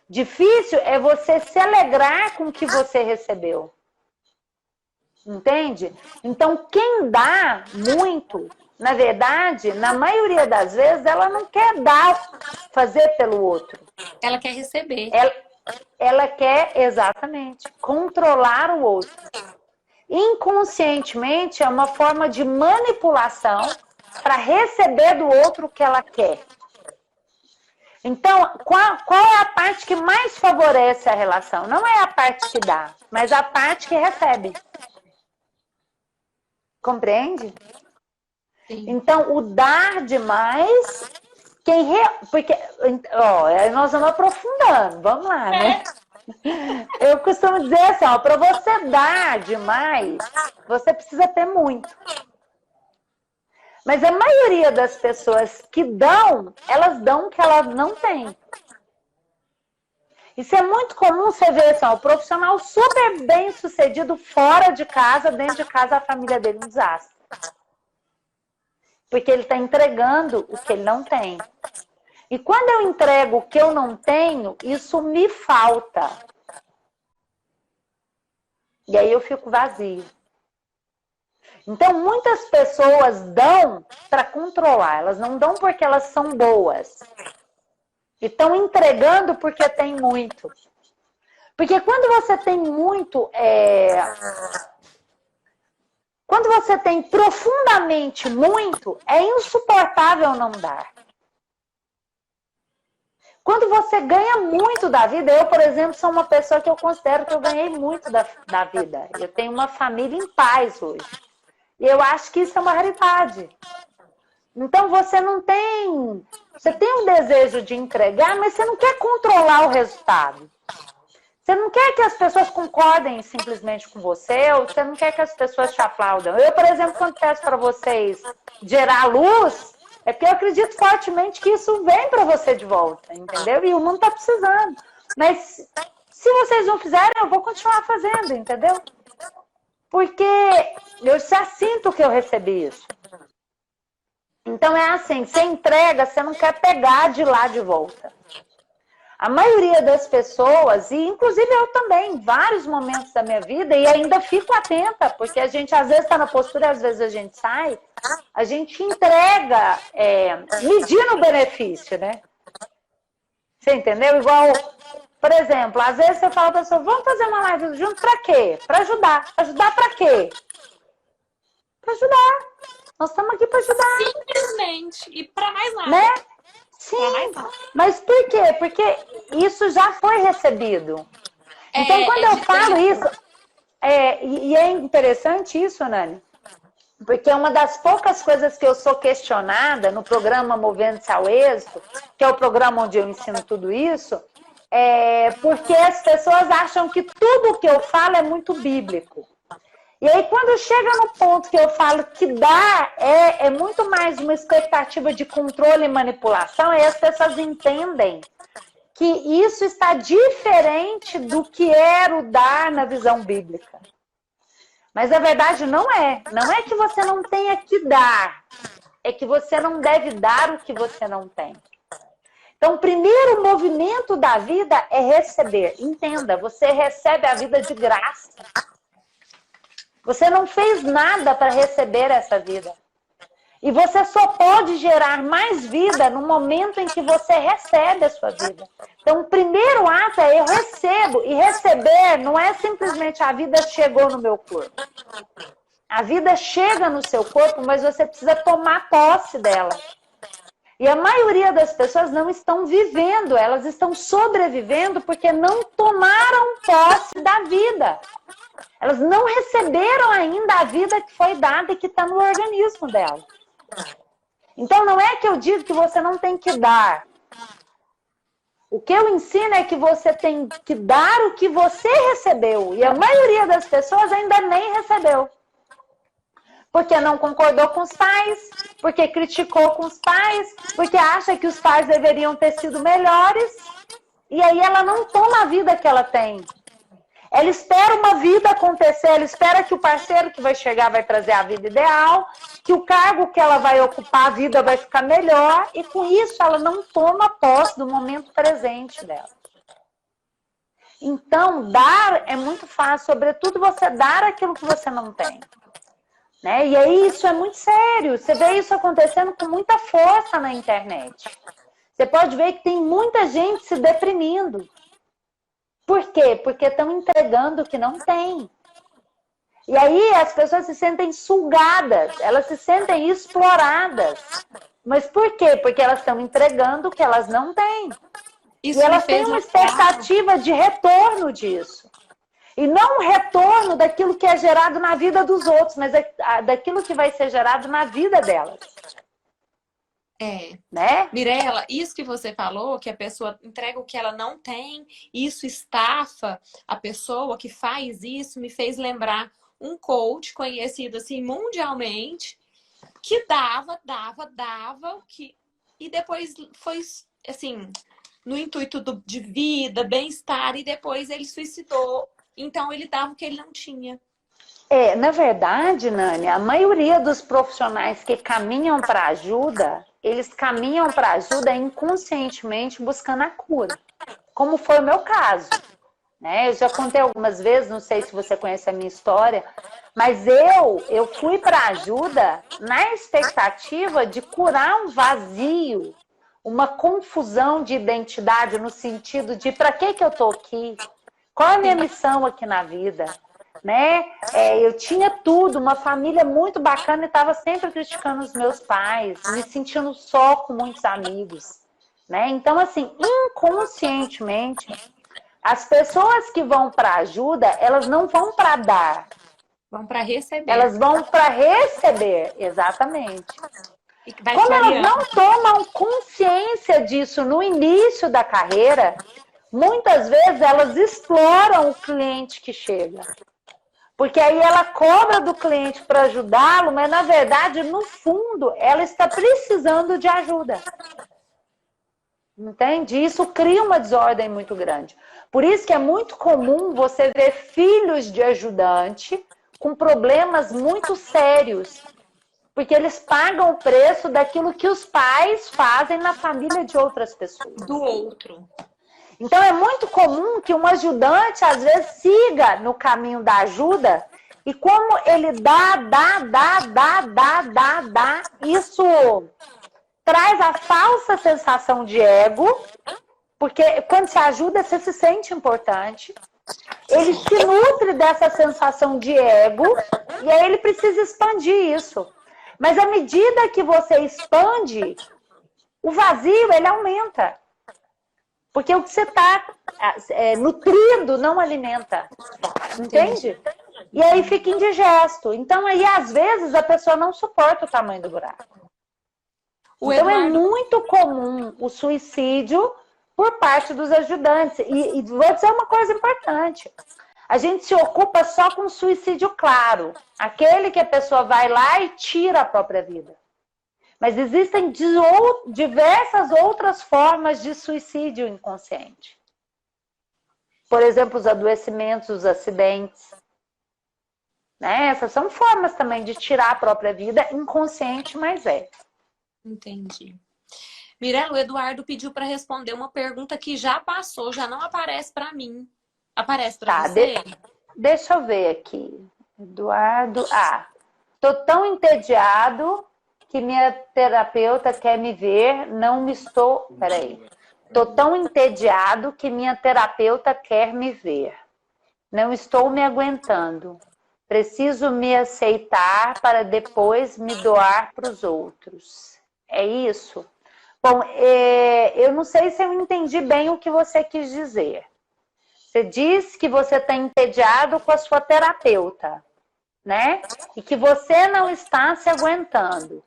Difícil é você se alegrar com o que você recebeu. Entende? Então, quem dá muito, na verdade, na maioria das vezes, ela não quer dar, fazer pelo outro. Ela quer receber. Ela quer, exatamente, controlar o outro. Inconscientemente, é uma forma de manipulação para receber do outro o que ela quer. Então, qual é a parte que mais favorece a relação? Não é a parte que dá, mas a parte que recebe. Compreende? Sim. Então, o dar demais, porque nós vamos aprofundando, vamos lá, né? Eu costumo dizer assim, para você dar demais, você precisa ter muito. Mas a maioria das pessoas que dão, elas dão o que elas não têm. Isso é muito comum você ver assim, o profissional super bem sucedido fora de casa, dentro de casa a família dele um desastre. Porque ele está entregando o que ele não tem. E quando eu entrego o que eu não tenho, isso me falta. E aí eu fico vazio. Então, muitas pessoas dão para controlar. Elas não dão porque elas são boas. E estão entregando porque tem muito. Porque quando você tem muito... Quando você tem profundamente muito, é insuportável não dar. Quando você ganha muito da vida, eu, por exemplo, sou uma pessoa que eu considero que eu ganhei muito da vida. Eu tenho uma família em paz hoje. E eu acho que isso é uma raridade. Então você não tem... Você tem um desejo de entregar, mas você não quer controlar o resultado. Você não quer que as pessoas concordem simplesmente com você, ou você não quer que as pessoas te aplaudam. Eu, por exemplo, quando peço para vocês gerar luz, é porque eu acredito fortemente que isso vem para você de volta, entendeu? E o mundo está precisando. Mas se vocês não fizerem, eu vou continuar fazendo, entendeu? Porque eu já sinto que eu recebi isso. Então é assim, você entrega, você não quer pegar de lá de volta. A maioria das pessoas, e inclusive eu também, em vários momentos da minha vida, e ainda fico atenta, porque a gente às vezes está na postura e às vezes a gente sai, a gente entrega medindo o benefício, né? Você entendeu? Igual, por exemplo, às vezes você fala para a pessoa, vamos fazer uma live junto para quê? Para ajudar. Ajudar para quê? Para ajudar. Nós estamos aqui para ajudar. Simplesmente. E para mais nada. Né? Sim. Mas por quê? Porque isso já foi recebido. Então, quando eu falo isso... e é interessante isso, Nani. Porque uma das poucas coisas que eu sou questionada no programa Movendo-se ao Êxito, que é o programa onde eu ensino tudo isso, é porque as pessoas acham que tudo que eu falo é muito bíblico. E aí, quando chega no ponto que eu falo que dar é muito mais uma expectativa de controle e manipulação, aí as pessoas entendem que isso está diferente do que era o dar na visão bíblica. Mas a verdade não é. Não é que você não tenha que dar. É que você não deve dar o que você não tem. Então, o primeiro movimento da vida é receber. Entenda, você recebe a vida de graça. Você não fez nada para receber essa vida. E você só pode gerar mais vida no momento em que você recebe a sua vida. Então, o primeiro ato é eu recebo. E receber não é simplesmente a vida chegou no meu corpo. A vida chega no seu corpo, mas você precisa tomar posse dela. E a maioria das pessoas não estão vivendo, elas estão sobrevivendo porque não tomaram posse da vida. Elas não receberam ainda a vida que foi dada e que está no organismo dela. Então, não é que eu digo que você não tem que dar. O que eu ensino é que você tem que dar o que você recebeu. E a maioria das pessoas ainda nem recebeu. Porque não concordou com os pais, porque criticou com os pais, porque acha que os pais deveriam ter sido melhores. E aí ela não toma a vida que ela tem. Ela espera uma vida acontecer, ela espera que o parceiro que vai chegar vai trazer a vida ideal, que o cargo que ela vai ocupar, a vida vai ficar melhor, e com isso ela não toma posse do momento presente dela. Então, dar é muito fácil, sobretudo você dar aquilo que você não tem. Né? E aí isso é muito sério, você vê isso acontecendo com muita força na internet. Você pode ver que tem muita gente se deprimindo. Por quê? Porque estão entregando o que não tem. E aí as pessoas se sentem sugadas, elas se sentem exploradas. Mas por quê? Porque elas estão entregando o que elas não têm. Isso e elas têm uma expectativa de retorno disso. E não um retorno daquilo que é gerado na vida dos outros, mas daquilo que vai ser gerado na vida delas. Né? Mirela, isso que você falou, que a pessoa entrega o que ela não tem, isso estafa a pessoa que faz isso, me fez lembrar um coach conhecido assim mundialmente, que dava, e depois foi assim, no intuito de vida, bem-estar, e depois ele suicidou. Então ele dava o que ele não tinha. Na verdade, Nani, a maioria dos profissionais que caminham para ajuda, eles caminham para ajuda inconscientemente buscando a cura. Como foi o meu caso. Né? Eu já contei algumas vezes, não sei se você conhece a minha história, mas eu fui para ajuda na expectativa de curar um vazio, uma confusão de identidade no sentido de para que eu estou aqui? Qual é a minha missão aqui na vida? Né? Eu tinha tudo, uma família muito bacana e estava sempre criticando os meus pais, me sentindo só com muitos amigos. Né? Então, assim, inconscientemente, as pessoas que vão para ajuda, elas não vão para dar. Vão para receber. Elas vão para receber, exatamente. Como elas não tomam consciência disso no início da carreira, muitas vezes elas exploram o cliente que chega. Porque aí ela cobra do cliente para ajudá-lo, mas na verdade, no fundo, ela está precisando de ajuda. Entende? Isso cria uma desordem muito grande. Por isso que é muito comum você ver filhos de ajudante com problemas muito sérios. Porque eles pagam o preço daquilo que os pais fazem na família de outras pessoas. Do outro. Então, é muito comum que um ajudante, às vezes, siga no caminho da ajuda e como ele dá, isso traz a falsa sensação de ego, porque quando se ajuda, você se sente importante. Ele se nutre dessa sensação de ego e aí ele precisa expandir isso. Mas à medida que você expande, o vazio, ele aumenta. Porque o que você está nutrindo não alimenta. Entende? E aí fica indigesto. Então aí, às vezes, a pessoa não suporta o tamanho do buraco. Então é muito comum o suicídio por parte dos ajudantes. E vou dizer uma coisa importante. A gente se ocupa só com suicídio claro. Aquele que a pessoa vai lá e tira a própria vida. Mas existem diversas outras formas de suicídio inconsciente. Por exemplo, os adoecimentos, os acidentes. Né? Essas são formas também de tirar a própria vida, inconsciente, mas é. Entendi. Mirela, o Eduardo pediu para responder uma pergunta que já passou, já não aparece para mim. Aparece para você? Deixa eu ver aqui. Eduardo. Tô tão entediado que minha terapeuta quer me ver. Não me estou. Peraí. Tô tão entediado que minha terapeuta quer me ver. Não estou me aguentando. Preciso me aceitar para depois me doar para os outros. É isso? Bom, eu não sei se eu entendi bem o que você quis dizer. Você diz que você está entediado com a sua terapeuta, né? E que você não está se aguentando.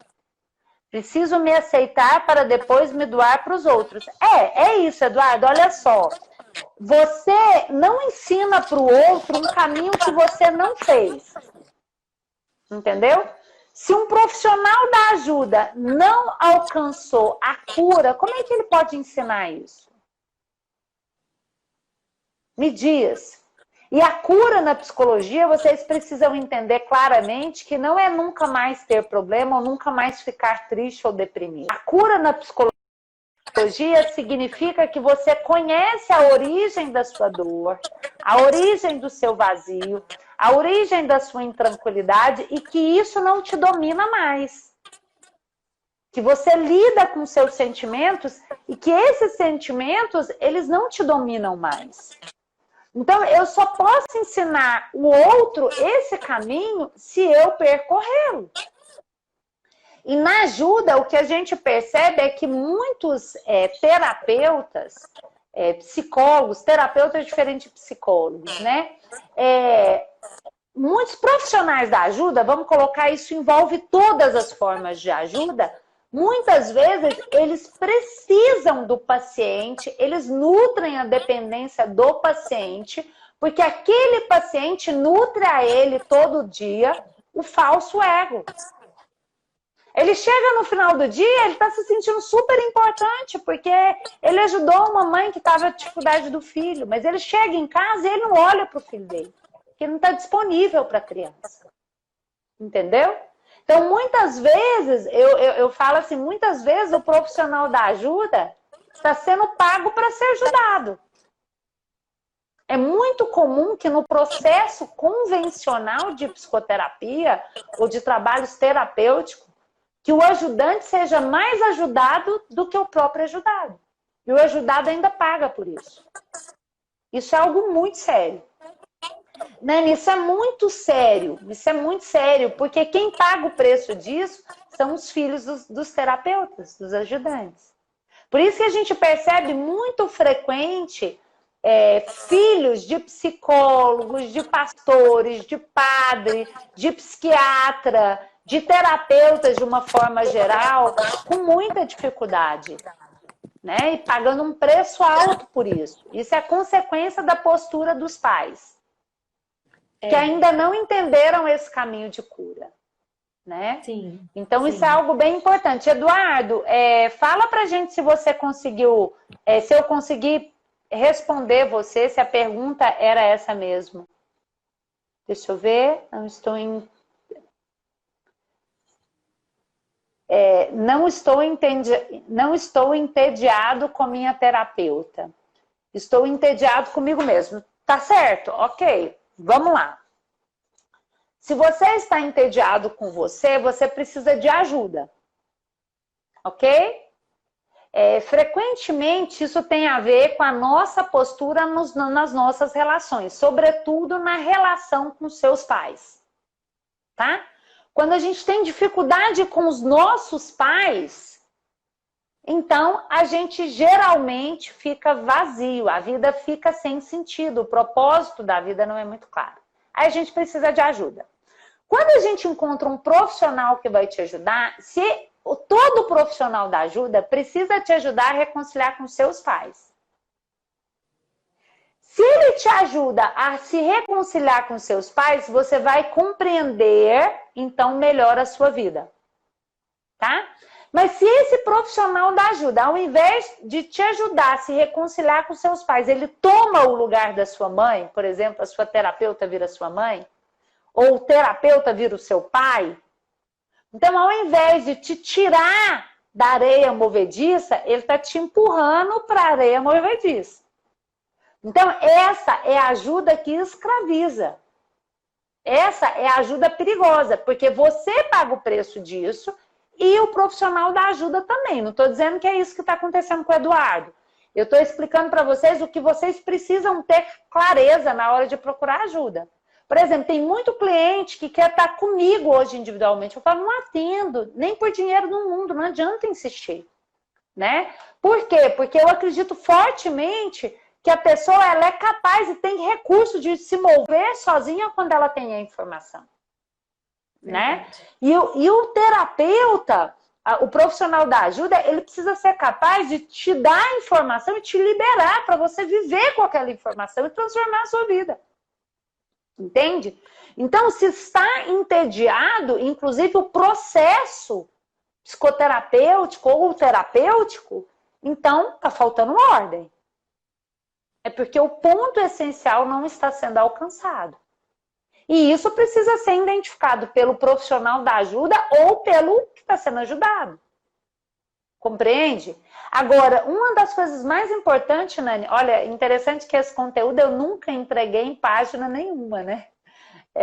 Preciso me aceitar para depois me doar para os outros. É isso, Eduardo. Olha só. Você não ensina para o outro um caminho que você não fez. Entendeu? Se um profissional da ajuda não alcançou a cura, como é que ele pode ensinar isso? Me diz. E a cura na psicologia, vocês precisam entender claramente que não é nunca mais ter problema ou nunca mais ficar triste ou deprimido. A cura na psicologia significa que você conhece a origem da sua dor, a origem do seu vazio, a origem da sua intranquilidade e que isso não te domina mais. Que você lida com seus sentimentos e que esses sentimentos, eles não te dominam mais. Então, eu só posso ensinar o outro esse caminho se eu percorrê-lo. E na ajuda, o que a gente percebe é que muitos terapeutas, psicólogos, terapeutas diferentes de psicólogos, né? Muitos profissionais da ajuda, vamos colocar isso, envolve todas as formas de ajuda, muitas vezes eles precisam do paciente, eles nutrem a dependência do paciente, porque aquele paciente nutre a ele todo dia o falso ego. Ele chega no final do dia, ele está se sentindo super importante, porque ele ajudou uma mãe que estava com dificuldade do filho, mas ele chega em casa e ele não olha para o filho dele, porque não está disponível para a criança. Entendeu? Então, muitas vezes, eu falo assim, muitas vezes o profissional da ajuda está sendo pago para ser ajudado. É muito comum que no processo convencional de psicoterapia ou de trabalhos terapêuticos, que o ajudante seja mais ajudado do que o próprio ajudado. E o ajudado ainda paga por isso. Isso é algo muito sério. Nani, isso é muito sério. Isso é muito sério, porque quem paga o preço disso são os filhos dos terapeutas, dos ajudantes. Por isso que a gente percebe muito frequente filhos de psicólogos, de pastores, de padre, de psiquiatra, de terapeutas de uma forma geral, com muita dificuldade, né? E pagando um preço alto por isso. Isso é consequência da postura dos pais, que ainda não entenderam esse caminho de cura, né? Sim. Então, sim. Isso é algo bem importante. Eduardo, fala pra gente se você conseguiu, se eu consegui responder você, se a pergunta era essa mesmo. Deixa eu ver, não estou entediado com minha terapeuta. Estou entediado comigo mesmo. Tá certo? Ok, vamos lá. Se você está entediado com você, você precisa de ajuda. Ok? Frequentemente, isso tem a ver com a nossa postura nas nossas relações, sobretudo na relação com seus pais. Tá? Quando a gente tem dificuldade com os nossos pais, então a gente geralmente fica vazio, a vida fica sem sentido, o propósito da vida não é muito claro. aí a gente precisa de ajuda. Quando a gente encontra um profissional que vai te ajudar, se todo profissional da ajuda precisa te ajudar a reconciliar com seus pais. Se ele te ajuda a se reconciliar com seus pais, você vai compreender, então, melhor a sua vida. Tá? Mas se esse profissional da ajuda, ao invés de te ajudar a se reconciliar com seus pais, ele toma o lugar da sua mãe, por exemplo, a sua terapeuta vira sua mãe, ou o terapeuta vira o seu pai, então, ao invés de te tirar da areia movediça, ele está te empurrando para a areia movediça. Então, essa é a ajuda que escraviza. Essa é a ajuda perigosa, porque você paga o preço disso e o profissional da ajuda também. Não estou dizendo que é isso que está acontecendo com o Eduardo. Eu estou explicando para vocês o que vocês precisam ter clareza na hora de procurar ajuda. Por exemplo, tem muito cliente que quer estar comigo hoje individualmente. Eu falo, não atendo, nem por dinheiro no mundo, não adianta insistir. Né? Por quê? Porque eu acredito fortemente que a pessoa ela é capaz e tem recurso de se mover sozinha quando ela tem a informação. Né? E o terapeuta, o profissional da ajuda, ele precisa ser capaz de te dar a informação e te liberar para você viver com aquela informação e transformar a sua vida. Entende? Então, se está entediado, inclusive o processo psicoterapêutico ou terapêutico, então está faltando ordem. É porque o ponto essencial não está sendo alcançado. E isso precisa ser identificado pelo profissional da ajuda ou pelo que está sendo ajudado. Compreende? Agora, uma das coisas mais importantes, Nani, olha, interessante que esse conteúdo eu nunca entreguei em página nenhuma, né?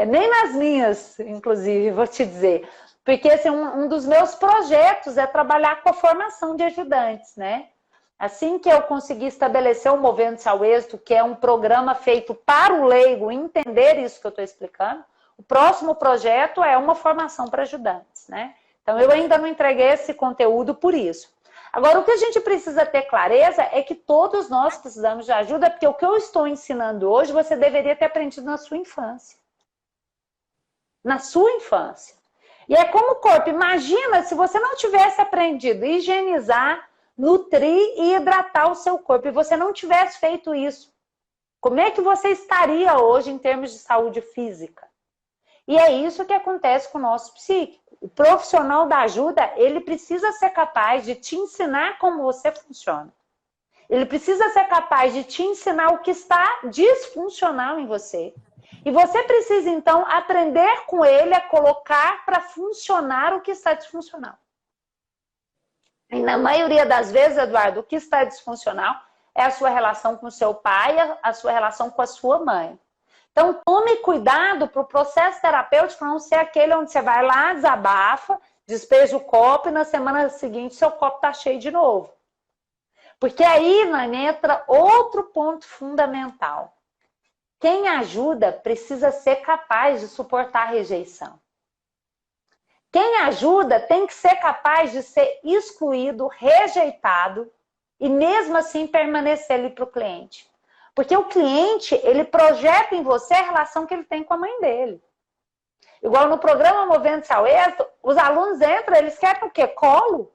Nem nas minhas, inclusive, vou te dizer. Porque assim, um dos meus projetos é trabalhar com a formação de ajudantes, né? Assim que eu conseguir estabelecer o Movendo-se ao Êxito, que é um programa feito para o leigo entender isso que eu estou explicando, o próximo projeto é uma formação para ajudantes, né? Então, eu ainda não entreguei esse conteúdo por isso. Agora, o que a gente precisa ter clareza é que todos nós precisamos de ajuda, porque o que eu estou ensinando hoje, você deveria ter aprendido na sua infância. Na sua infância. E é como o corpo. Imagina se você não tivesse aprendido a higienizar, nutrir e hidratar o seu corpo, e você não tivesse feito isso. Como é que você estaria hoje em termos de saúde física? E é isso que acontece com o nosso psíquico. O profissional da ajuda, ele precisa ser capaz de te ensinar como você funciona. Ele precisa ser capaz de te ensinar o que está disfuncional em você. E você precisa, então, aprender com ele a colocar para funcionar o que está disfuncional. E na maioria das vezes, Eduardo, o que está disfuncional é a sua relação com o seu pai, a sua relação com a sua mãe. Então, tome cuidado para o processo terapêutico não ser aquele onde você vai lá, desabafa, despeja o copo e na semana seguinte seu copo está cheio de novo. Porque aí, Nani, entra outro ponto fundamental. Quem ajuda precisa ser capaz de suportar a rejeição. Quem ajuda tem que ser capaz de ser excluído, rejeitado e mesmo assim permanecer ali para o cliente. Porque o cliente, ele projeta em você a relação que ele tem com a mãe dele. Igual no programa Movendo-se ao Êxito, os alunos entram, eles querem o quê? Colo.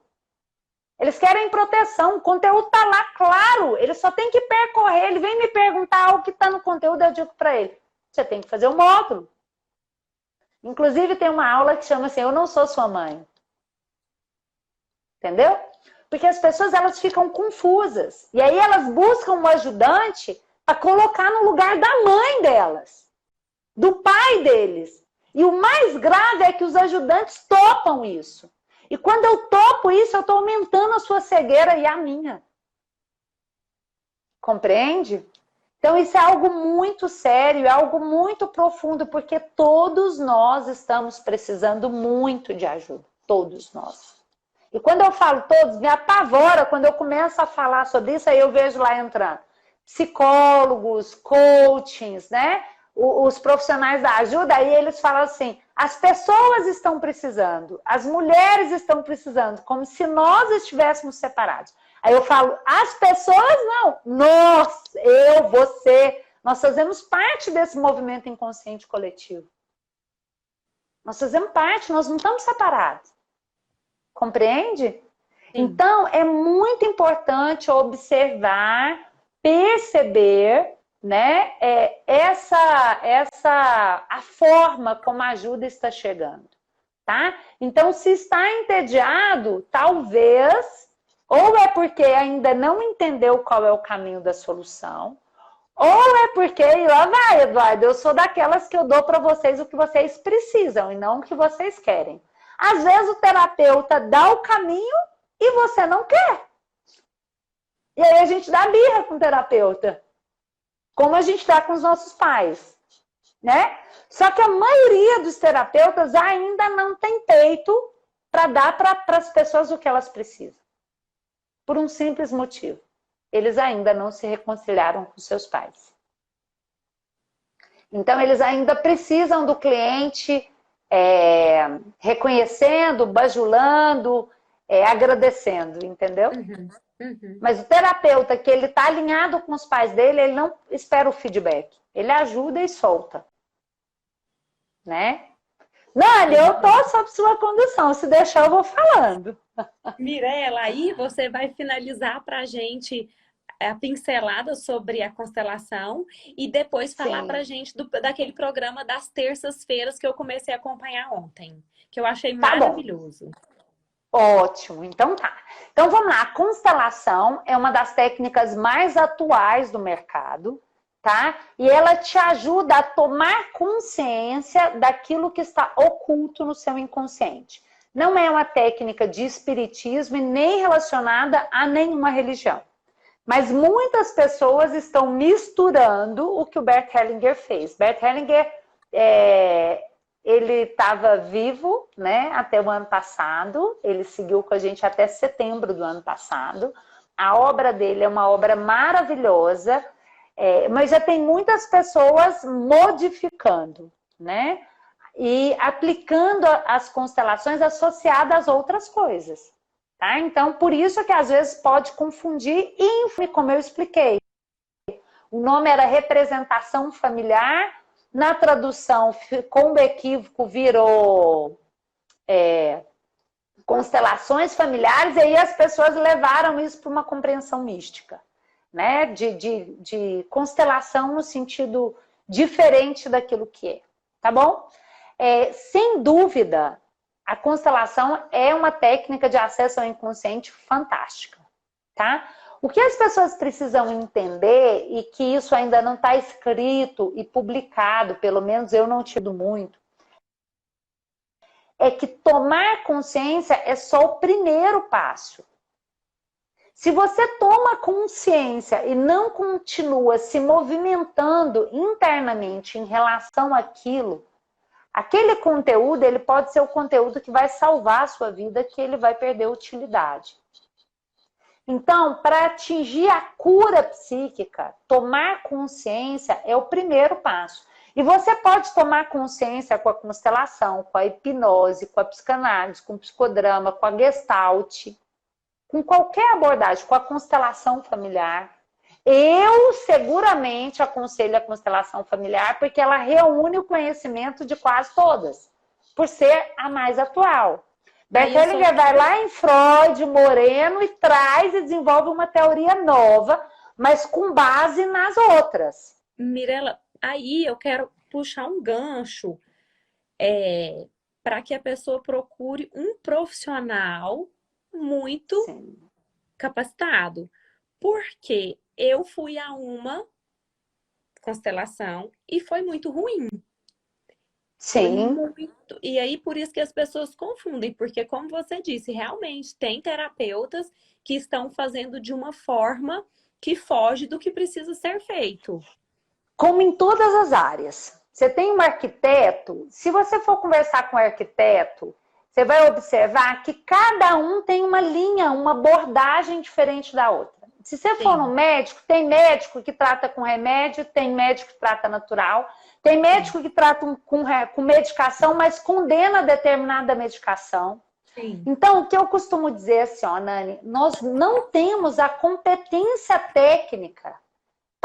Eles querem proteção. O conteúdo está lá, claro. Ele só tem que percorrer. Ele vem me perguntar algo que está no conteúdo, eu digo para ele, você tem que fazer um módulo. Inclusive tem uma aula que chama assim, eu não sou sua mãe. Entendeu? Porque as pessoas, elas ficam confusas. E aí elas buscam um ajudante para colocar no lugar da mãe delas. Do pai deles. E o mais grave é que os ajudantes topam isso. E quando eu topo isso, eu estou aumentando a sua cegueira e a minha. Compreende? Então isso é algo muito sério, é algo muito profundo, porque todos nós estamos precisando muito de ajuda. Todos nós. E quando eu falo todos, me apavora quando eu começo a falar sobre isso, aí eu vejo lá entrando psicólogos, coachings, né? Os profissionais da ajuda, aí eles falam assim, as pessoas estão precisando, as mulheres estão precisando, como se nós estivéssemos separados. Aí eu falo, as pessoas não, nós, eu, você, Nós fazemos parte desse movimento inconsciente coletivo. Nós fazemos parte, nós não estamos separados. Compreende? Sim. Então, é muito importante observar, perceber, né, a forma como a ajuda está chegando. Tá? Então, se está entediado, talvez, ou é porque ainda não entendeu qual é o caminho da solução, ou é porque, e lá vai, Eduardo, eu sou daquelas que eu dou para vocês o que vocês precisam e não o que vocês querem. Às vezes o terapeuta dá o caminho e você não quer. E aí a gente dá birra com o terapeuta, como a gente dá com os nossos pais. Né? Só que a maioria dos terapeutas ainda não tem peito para dar para as pessoas o que elas precisam. Por um simples motivo. Eles ainda não se reconciliaram com seus pais. Então, eles ainda precisam do cliente reconhecendo, bajulando, agradecendo, entendeu? Uhum. Mas o terapeuta que ele está alinhado com os pais dele, ele não espera o feedback. Ele ajuda e solta. Né? Nani, eu tô sob sua condução. Se deixar, eu vou falando. Mirela, aí você vai finalizar para a gente a pincelada sobre a constelação e depois falar para a gente daquele programa das terças-feiras que eu comecei a acompanhar ontem, que eu achei maravilhoso. Ótimo, então tá. Então vamos lá, a constelação é uma das técnicas mais atuais do mercado, tá? E ela te ajuda a tomar consciência daquilo que está oculto no seu inconsciente. Não é uma técnica de espiritismo e nem relacionada a nenhuma religião. Mas muitas pessoas estão misturando o que o Bert Hellinger fez. Bert Hellinger, ele estava vivo, né, até o ano passado. Ele seguiu com a gente até setembro do ano passado. A obra dele é uma obra maravilhosa, mas já tem muitas pessoas modificando, né? E aplicando as constelações associadas a outras coisas. Tá? Então, por isso que às vezes pode confundir, e como eu expliquei. O nome era representação familiar, na tradução, com o equívoco, virou constelações familiares, e aí as pessoas levaram isso para uma compreensão mística, né? De constelação no sentido diferente daquilo que é. Tá bom? Sem dúvida, a constelação é uma técnica de acesso ao inconsciente fantástica, tá? O que as pessoas precisam entender, e que isso ainda não está escrito e publicado, pelo menos eu não tive muito, é que tomar consciência é só o primeiro passo. Se você toma consciência e não continua se movimentando internamente em relação àquilo, aquele conteúdo, ele pode ser o conteúdo que vai salvar a sua vida, que ele vai perder utilidade. Então, para atingir a cura psíquica, tomar consciência é o primeiro passo. E você pode tomar consciência com a constelação, com a hipnose, com a psicanálise, com o psicodrama, com a gestalt, com qualquer abordagem, com a constelação familiar. Eu seguramente aconselho a constelação familiar porque ela reúne o conhecimento de quase todas, por ser a mais atual. Bert Hellinger vai lá em Freud, Moreno, e traz e desenvolve uma teoria nova, mas com base nas outras. Mirela, aí eu quero puxar um gancho para que a pessoa procure um profissional muito capacitado. Porque eu fui a uma constelação e foi muito ruim. Sim. E aí, por isso que as pessoas confundem. Porque, como você disse, realmente tem terapeutas que estão fazendo de uma forma que foge do que precisa ser feito. Como em todas as áreas. Você tem um arquiteto, se você for conversar com o arquiteto, você vai observar que cada um tem uma linha, uma abordagem diferente da outra. Se você for no médico, tem médico que trata com remédio, tem médico que trata natural, tem médico que trata com medicação, mas condena determinada medicação. Sim. Então, o que eu costumo dizer assim, Nani, nós não temos a competência técnica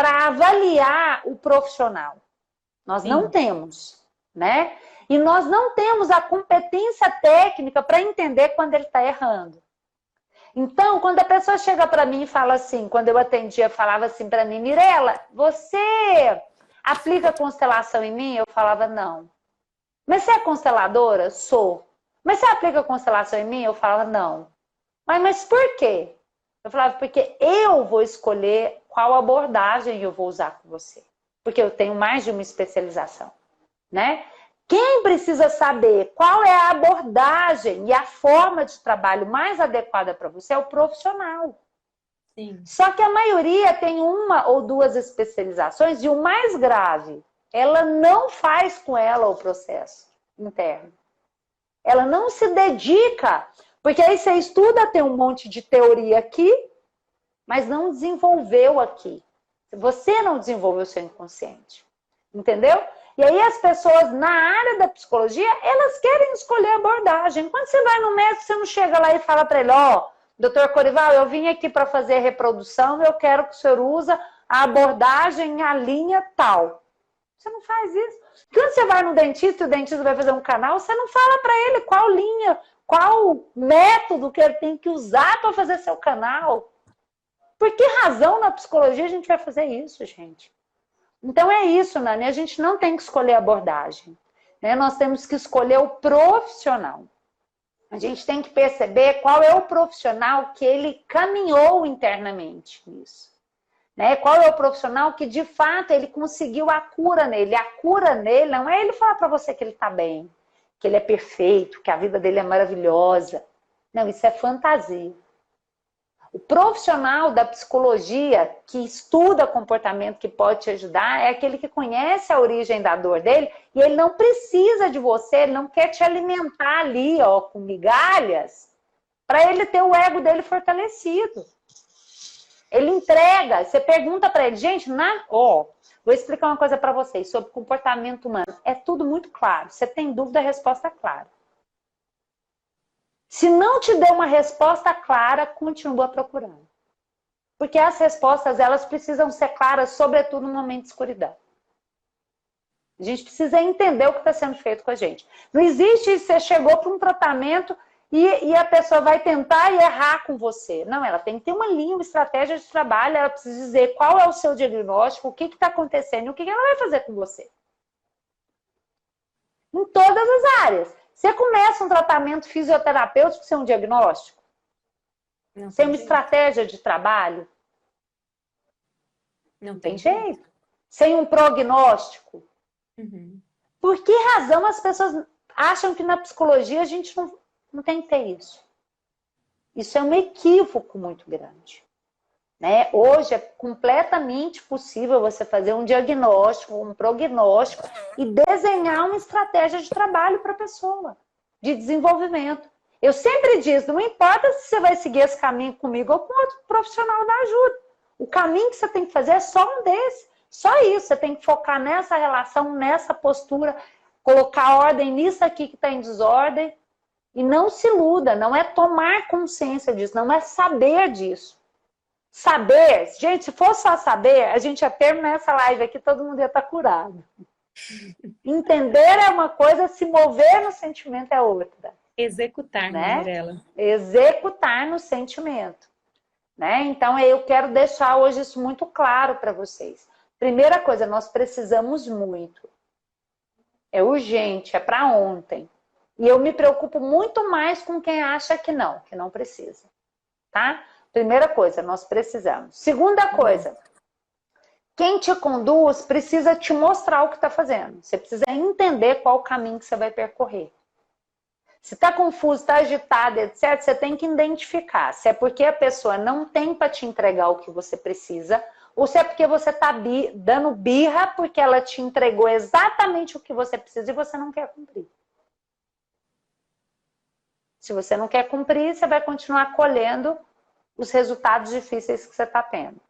para avaliar o profissional. Nós não temos, né? E nós não temos a competência técnica para entender quando ele está errando. Então, quando a pessoa chega para mim e fala assim, quando eu atendia, falava assim para mim, Mirela, você aplica constelação em mim? Eu falava, não. Mas você é consteladora? Sou. Mas você aplica constelação em mim? Eu falava, não. Mas por quê? Eu falava, porque eu vou escolher qual abordagem eu vou usar com você. Porque eu tenho mais de uma especialização, né? Quem precisa saber qual é a abordagem e a forma de trabalho mais adequada para você é o profissional. Sim. Só que a maioria tem uma ou duas especializações e o mais grave, ela não faz com ela o processo interno. Ela não se dedica, porque aí você estuda, tem um monte de teoria aqui, mas não desenvolveu aqui. Você não desenvolveu o seu inconsciente. Entendeu? E aí as pessoas na área da psicologia, elas querem escolher abordagem. Quando você vai no médico, você não chega lá e fala para ele, ó, doutor Corival, eu vim aqui para fazer a reprodução, eu quero que o senhor use a abordagem, a linha tal. Você não faz isso. Quando você vai no dentista e o dentista vai fazer um canal, você não fala para ele qual linha, qual método que ele tem que usar para fazer seu canal. Por que razão na psicologia a gente vai fazer isso, gente? Então é isso, Nani, a gente não tem que escolher abordagem, né? Nós temos que escolher o profissional. A gente tem que perceber qual é o profissional que ele caminhou internamente nisso, né? Qual é o profissional que de fato ele conseguiu a cura nele. A cura nele não é ele falar para você que ele está bem, que ele é perfeito, que a vida dele é maravilhosa. Não, isso é fantasia. O profissional da psicologia que estuda comportamento, que pode te ajudar, é aquele que conhece a origem da dor dele e ele não precisa de você, ele não quer te alimentar ali, ó, com migalhas, para ele ter o ego dele fortalecido. Ele entrega, você pergunta para ele, gente, vou explicar uma coisa para vocês sobre comportamento humano. É tudo muito claro. Você tem dúvida, a resposta é clara. Se não te deu uma resposta clara, continua procurando. Porque as respostas, elas precisam ser claras, sobretudo no momento de escuridão. A gente precisa entender o que está sendo feito com a gente. Não existe, você chegou para um tratamento e a pessoa vai tentar e errar com você. Não, ela tem que ter uma linha, uma estratégia de trabalho, ela precisa dizer qual é o seu diagnóstico, o que está acontecendo e o que ela vai fazer com você. Em todas as áreas. Você começa um tratamento fisioterapêutico sem um diagnóstico? Sem uma estratégia de trabalho? Não tem jeito. Sem um prognóstico? Uhum. Por que razão as pessoas acham que na psicologia a gente não tem que ter isso? Isso é um equívoco muito grande. Né? Hoje é completamente possível você fazer um diagnóstico, um prognóstico e desenhar uma estratégia de trabalho para a pessoa, de desenvolvimento. Eu sempre digo, não importa se você vai seguir esse caminho comigo ou com outro profissional da ajuda. O caminho que você tem que fazer é só um desse. Só isso, você tem que focar nessa relação, nessa postura, colocar ordem nisso aqui que está em desordem. E não se iluda, não é tomar consciência disso, não é saber disso. Saber, gente, se fosse só saber, a gente ia terminar essa live aqui, todo mundo ia estar curado. Entender é uma coisa, se mover no sentimento é outra. Executar, né, Mirela? Executar no sentimento. Né? Então, eu quero deixar hoje isso muito claro para vocês. Primeira coisa, nós precisamos muito. É urgente, é para ontem. E eu me preocupo muito mais com quem acha que não precisa. Tá? Primeira coisa, nós precisamos. Segunda coisa, quem te conduz precisa te mostrar o que está fazendo. Você precisa entender qual o caminho que você vai percorrer. Se está confuso, está agitado, etc., você tem que identificar se é porque a pessoa não tem para te entregar o que você precisa ou se é porque você está dando birra porque ela te entregou exatamente o que você precisa e você não quer cumprir. Se você não quer cumprir, você vai continuar colhendo os resultados difíceis que você está tendo.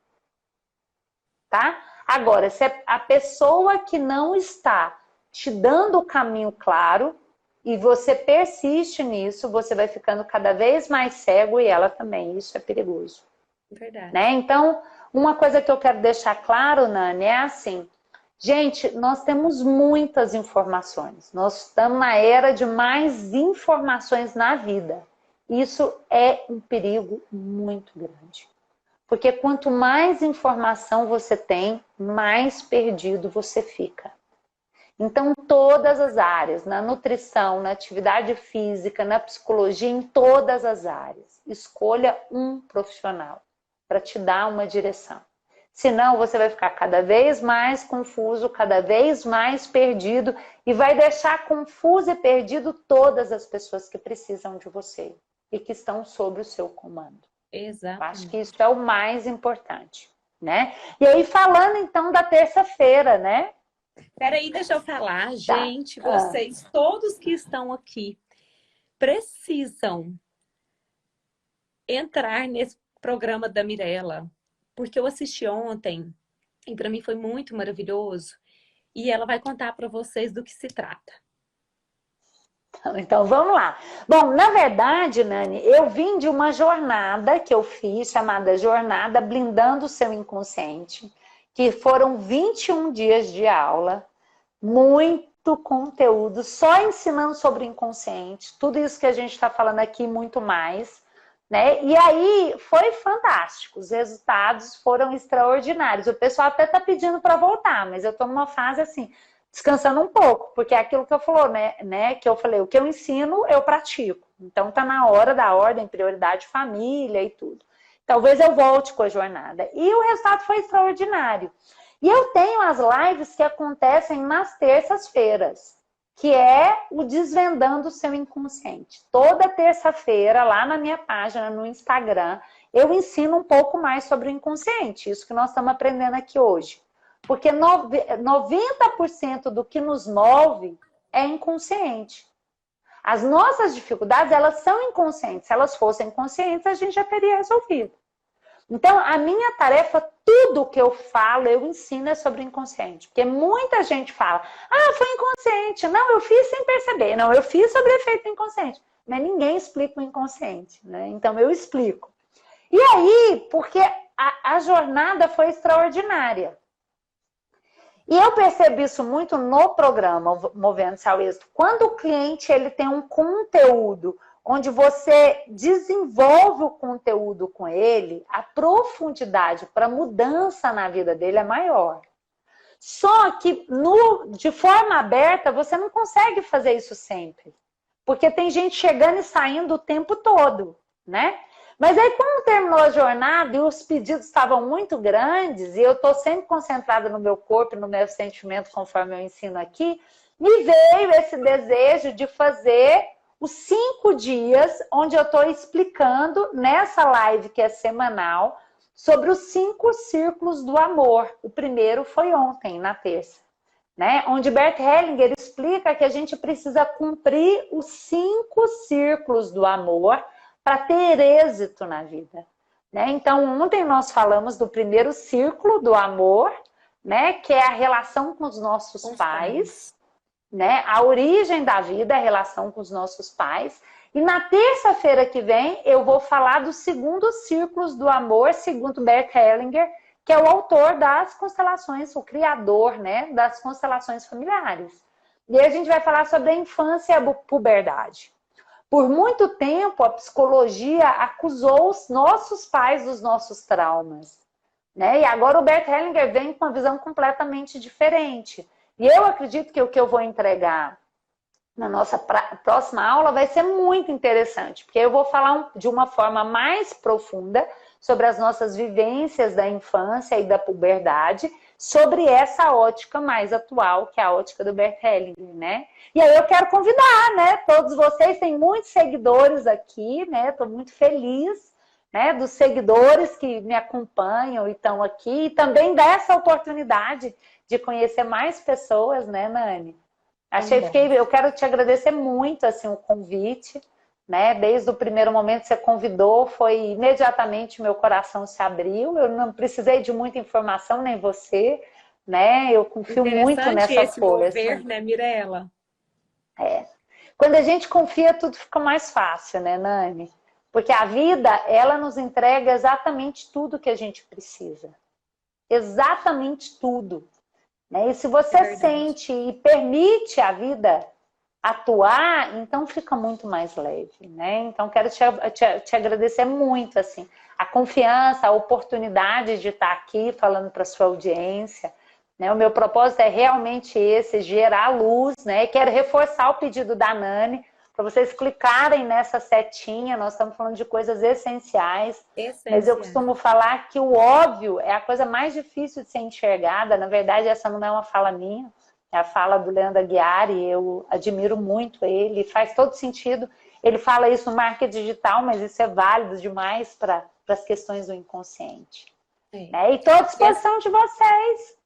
Tá? Agora, se é a pessoa que não está te dando o caminho claro e você persiste nisso, você vai ficando cada vez mais cego e ela também. Isso é perigoso. Verdade. né? Então, uma coisa que eu quero deixar claro, Nani, é assim, gente, nós temos muitas informações. Nós estamos na era de mais informações na vida. Isso é um perigo muito grande. Porque quanto mais informação você tem, mais perdido você fica. Então, todas as áreas, na nutrição, na atividade física, na psicologia, em todas as áreas, escolha um profissional para te dar uma direção. Senão, você vai ficar cada vez mais confuso, cada vez mais perdido e vai deixar confuso e perdido todas as pessoas que precisam de você e que estão sob o seu comando. Exatamente. Acho que isso é o mais importante, né? E aí, falando então da terça-feira, né? Peraí, deixa eu falar. Tá. Gente, vocês, todos que estão aqui, precisam entrar nesse programa da Mirella, porque eu assisti ontem e para mim foi muito maravilhoso. E ela vai contar para vocês do que se trata. Então vamos lá. Bom, na verdade, Nani, eu vim de uma jornada que eu fiz, chamada Jornada Blindando o Seu Inconsciente, que foram 21 dias de aula, muito conteúdo, só ensinando sobre o inconsciente, tudo isso que a gente está falando aqui, muito mais, né? E aí foi fantástico, os resultados foram extraordinários. O pessoal até está pedindo para voltar, mas eu estou numa fase assim, descansando um pouco, porque é aquilo que eu falou, né? Que eu falei, o que eu ensino, eu pratico. Então tá na hora da ordem, prioridade família e tudo. Talvez eu volte com a jornada. E o resultado foi extraordinário. E eu tenho as lives que acontecem nas terças-feiras, que é o Desvendando o Seu Inconsciente. Toda terça-feira, lá na minha página, no Instagram, eu ensino um pouco mais sobre o inconsciente, isso que nós estamos aprendendo aqui hoje. Porque 90% do que nos move é inconsciente. As nossas dificuldades, elas são inconscientes. Se elas fossem conscientes, a gente já teria resolvido. Então, a minha tarefa, tudo que eu falo, eu ensino é sobre o inconsciente. Porque muita gente fala, foi inconsciente. Não, eu fiz sem perceber. Não, eu fiz sobre efeito inconsciente. Mas ninguém explica o inconsciente, né? Então, eu explico. E aí, porque a jornada foi extraordinária. E eu percebi isso muito no programa Movendo-se ao Êxito. Quando o cliente ele tem um conteúdo onde você desenvolve o conteúdo com ele, a profundidade para mudança na vida dele é maior. Só que de forma aberta você não consegue fazer isso sempre. Porque tem gente chegando e saindo o tempo todo, né? Mas aí, como terminou a jornada e os pedidos estavam muito grandes, e eu estou sempre concentrada no meu corpo e no meu sentimento, conforme eu ensino aqui, me veio esse desejo de fazer os 5 dias, onde eu estou explicando nessa live que é semanal, sobre os 5 círculos do amor. O primeiro foi ontem, na terça, né? Onde Bert Hellinger explica que a gente precisa cumprir os 5 círculos do amor para ter êxito na vida, né? Então, ontem nós falamos do primeiro círculo do amor, né? Que é a relação com os nossos pais, né? A origem da vida é a relação com os nossos pais. E na terça-feira que vem eu vou falar dos segundos círculos do amor, segundo Bert Hellinger, que é o autor das constelações, o criador, né? Das constelações familiares. E aí a gente vai falar sobre a infância e a puberdade. Por muito tempo, a psicologia acusou os nossos pais dos nossos traumas, né? E agora o Bert Hellinger vem com uma visão completamente diferente. E eu acredito que o que eu vou entregar na nossa próxima aula vai ser muito interessante, porque eu vou falar de uma forma mais profunda sobre as nossas vivências da infância e da puberdade, sobre essa ótica mais atual, que é a ótica do Bert Hellinger, né? E aí eu quero convidar, né? Todos vocês, têm muitos seguidores aqui, né? Estou muito feliz, né? Dos seguidores que me acompanham e estão aqui, e também dessa oportunidade de conhecer mais pessoas, né, Nani? Eu quero te agradecer muito, assim, o convite, né? Desde o primeiro momento que você convidou, foi imediatamente meu coração se abriu. Eu não precisei de muita informação, nem você, né? Eu confio muito nessa esse força. Mover, né, Mirella? É. Quando a gente confia, tudo fica mais fácil, né, Nani? Porque a vida, ela nos entrega exatamente tudo que a gente precisa. Exatamente tudo. Né? E se você sente e permite a vida atuar, então fica muito mais leve, né? Então quero te agradecer muito, assim, a confiança, a oportunidade de estar aqui falando para sua audiência, né? O meu propósito é realmente esse, gerar luz, né? E quero reforçar o pedido da Nani, para vocês clicarem nessa setinha, nós estamos falando de coisas essenciais, mas eu costumo falar que o óbvio é a coisa mais difícil de ser enxergada, na verdade essa não é uma fala minha, é a fala do Leandro Aguiar, e eu admiro muito ele, faz todo sentido. Ele fala isso no marketing digital, mas isso é válido demais para as questões do inconsciente. Né? E estou à disposição de vocês.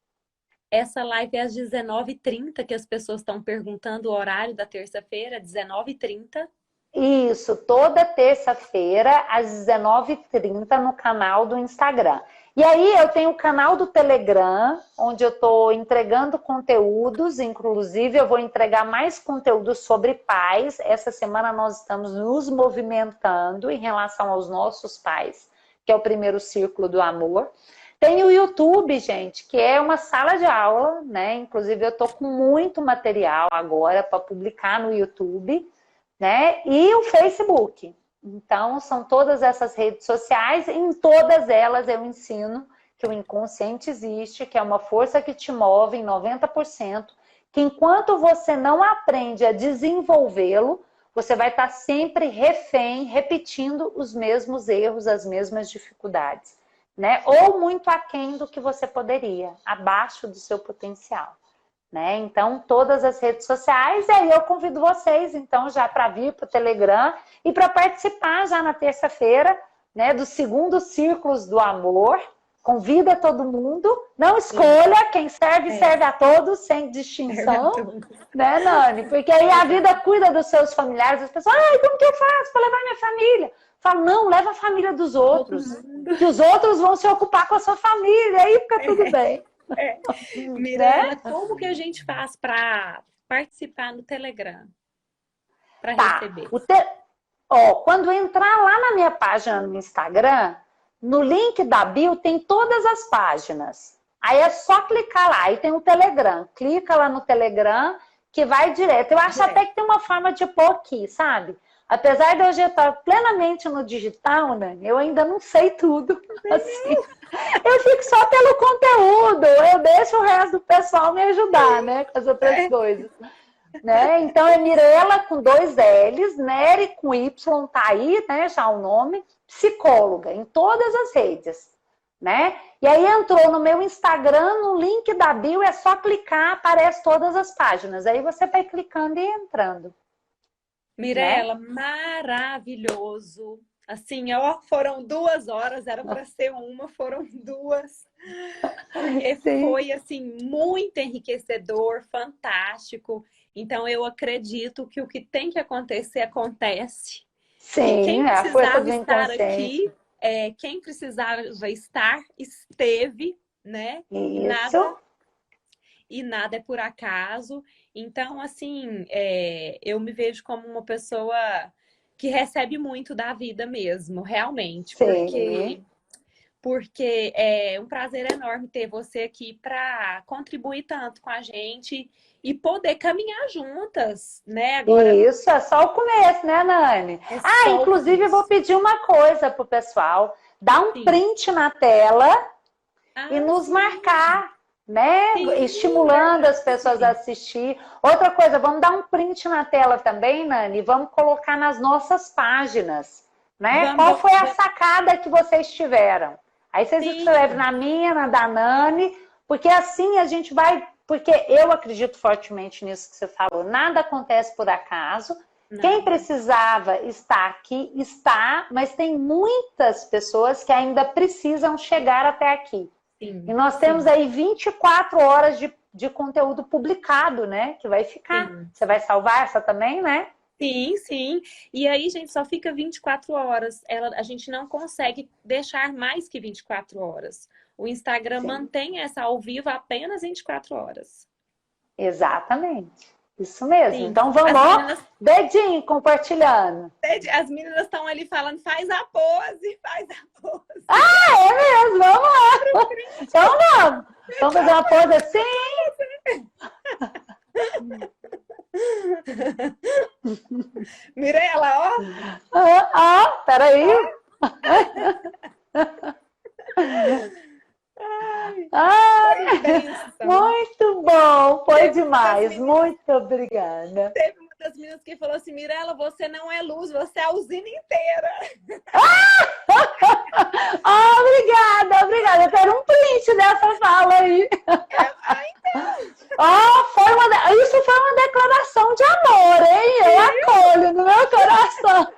Essa live é às 19h30, que as pessoas estão perguntando o horário da terça-feira, 19h30. Isso, toda terça-feira, às 19h30, no canal do Instagram. E aí eu tenho o canal do Telegram, onde eu estou entregando conteúdos, inclusive eu vou entregar mais conteúdos sobre pais. Essa semana nós estamos nos movimentando em relação aos nossos pais, que é o primeiro círculo do amor. Tem o YouTube, gente, que é uma sala de aula, né? Inclusive eu estou com muito material agora para publicar no YouTube, né? E o Facebook. Então, são todas essas redes sociais, e em todas elas eu ensino que o inconsciente existe, que é uma força que te move em 90%, que enquanto você não aprende a desenvolvê-lo, você vai estar sempre refém, repetindo os mesmos erros, as mesmas dificuldades, né? Ou muito aquém do que você poderia, abaixo do seu potencial. Né? Então, todas as redes sociais, e aí eu convido vocês, então, já para vir para o Telegram e para participar já na terça-feira, né, dos segundos círculos do amor. Convida todo mundo, não escolha, quem serve, serve a todos, sem distinção, né, Nani? Porque aí a vida cuida dos seus familiares, as pessoas, ai, como que eu faço para levar minha família? Falo, não, leva a família dos outros, que os outros vão se ocupar com a sua família, aí fica tudo bem. Mirela, como que a gente faz para participar no Telegram? Para receber? Quando entrar lá na minha página no Instagram, no link da bio tem todas as páginas. Aí é só clicar lá, aí tem o Telegram. Clica lá no Telegram que vai direto. Eu acho até que tem uma forma de pôr aqui, sabe? Apesar de eu já estar plenamente no digital, né? Eu ainda não sei tudo. Assim. Eu fico só pelo conteúdo. Eu deixo o resto do pessoal me ajudar, né? Com as outras coisas. Né? Então é Mirela com 2 L's, Nery com Y, tá aí, né? Já o nome. Psicóloga, em todas as redes. Né? E aí entrou no meu Instagram, no link da bio, é só clicar, aparece todas as páginas. Aí você vai clicando e entrando. Mirela, né? Maravilhoso. Assim, ó, foram 2 horas, era para ser uma, foram 2. Porque foi, assim, muito enriquecedor, fantástico. Então, eu acredito que o que tem que acontecer, acontece. Sim, e quem a força do estar inconsciente. aqui, quem precisava estar, esteve, né? Isso. Nada é por acaso. Então, assim, eu me vejo como uma pessoa que recebe muito da vida mesmo, realmente. Sim. Porque é um prazer enorme ter você aqui para contribuir tanto com a gente e poder caminhar juntas, né? Agora, isso, é só o começo, né, Nani? Inclusive eu vou pedir uma coisa pro pessoal. Dá um print na tela e nos marcar, né? Estimulando as pessoas a assistir. Outra coisa, vamos dar um print na tela também, Nani, e vamos colocar nas nossas páginas, né? Qual foi a sacada que vocês tiveram? Aí vocês escrevem na minha, na da Nani, porque assim a gente vai... Porque eu acredito fortemente nisso que você falou. Nada acontece por acaso. Quem precisava estar aqui, está, mas tem muitas pessoas que ainda precisam chegar até aqui. E nós temos aí 24 horas de conteúdo publicado, né? Que vai ficar. Você vai salvar essa também, né? Sim. E aí, gente, só fica 24 horas. A gente não consegue deixar mais que 24 horas. O Instagram mantém essa ao vivo apenas 24 horas. Exatamente. Isso mesmo. Sim. Então vamos, ó, dedinho compartilhando. As meninas estão ali falando, faz a pose, faz a pose. Ah, é mesmo, vamos lá. Então vamos. Vamos fazer uma pose assim. Mirela, ó. Peraí. Ai, muito bom, foi demais. Muito obrigada. Teve uma das meninas que falou assim, Mirela, você não é luz, você é a usina inteira. Obrigada. Eu quero um print dessa fala aí. Isso foi uma declaração de amor, hein? Eu acolho no meu coração.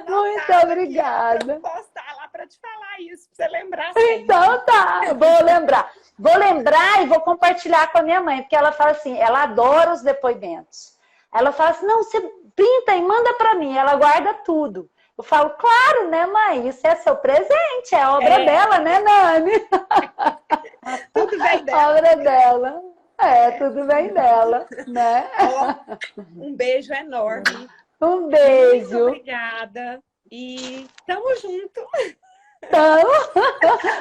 Muito obrigada. Vou postar lá para te falar isso, para você lembrar sempre. Então tá, vou lembrar. Vou lembrar e vou compartilhar com a minha mãe, porque ela fala assim, ela adora os depoimentos. Ela fala assim, não, você printa e manda para mim, ela guarda tudo. Eu falo, claro, né, mãe? Isso é seu presente, é obra dela, né, Nani? Tudo bem dela. Obra dela. Tudo bem dela, né? Um beijo enorme. Um beijo. Muito obrigada. E tamo junto.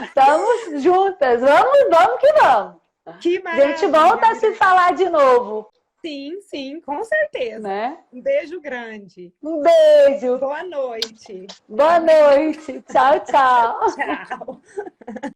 Estamos juntas. Vamos que vamos. Que a gente volta a se falar de novo. Sim, com certeza. Né? Um beijo grande. Um beijo. Boa noite. Boa noite. Tchau, tchau. Tchau.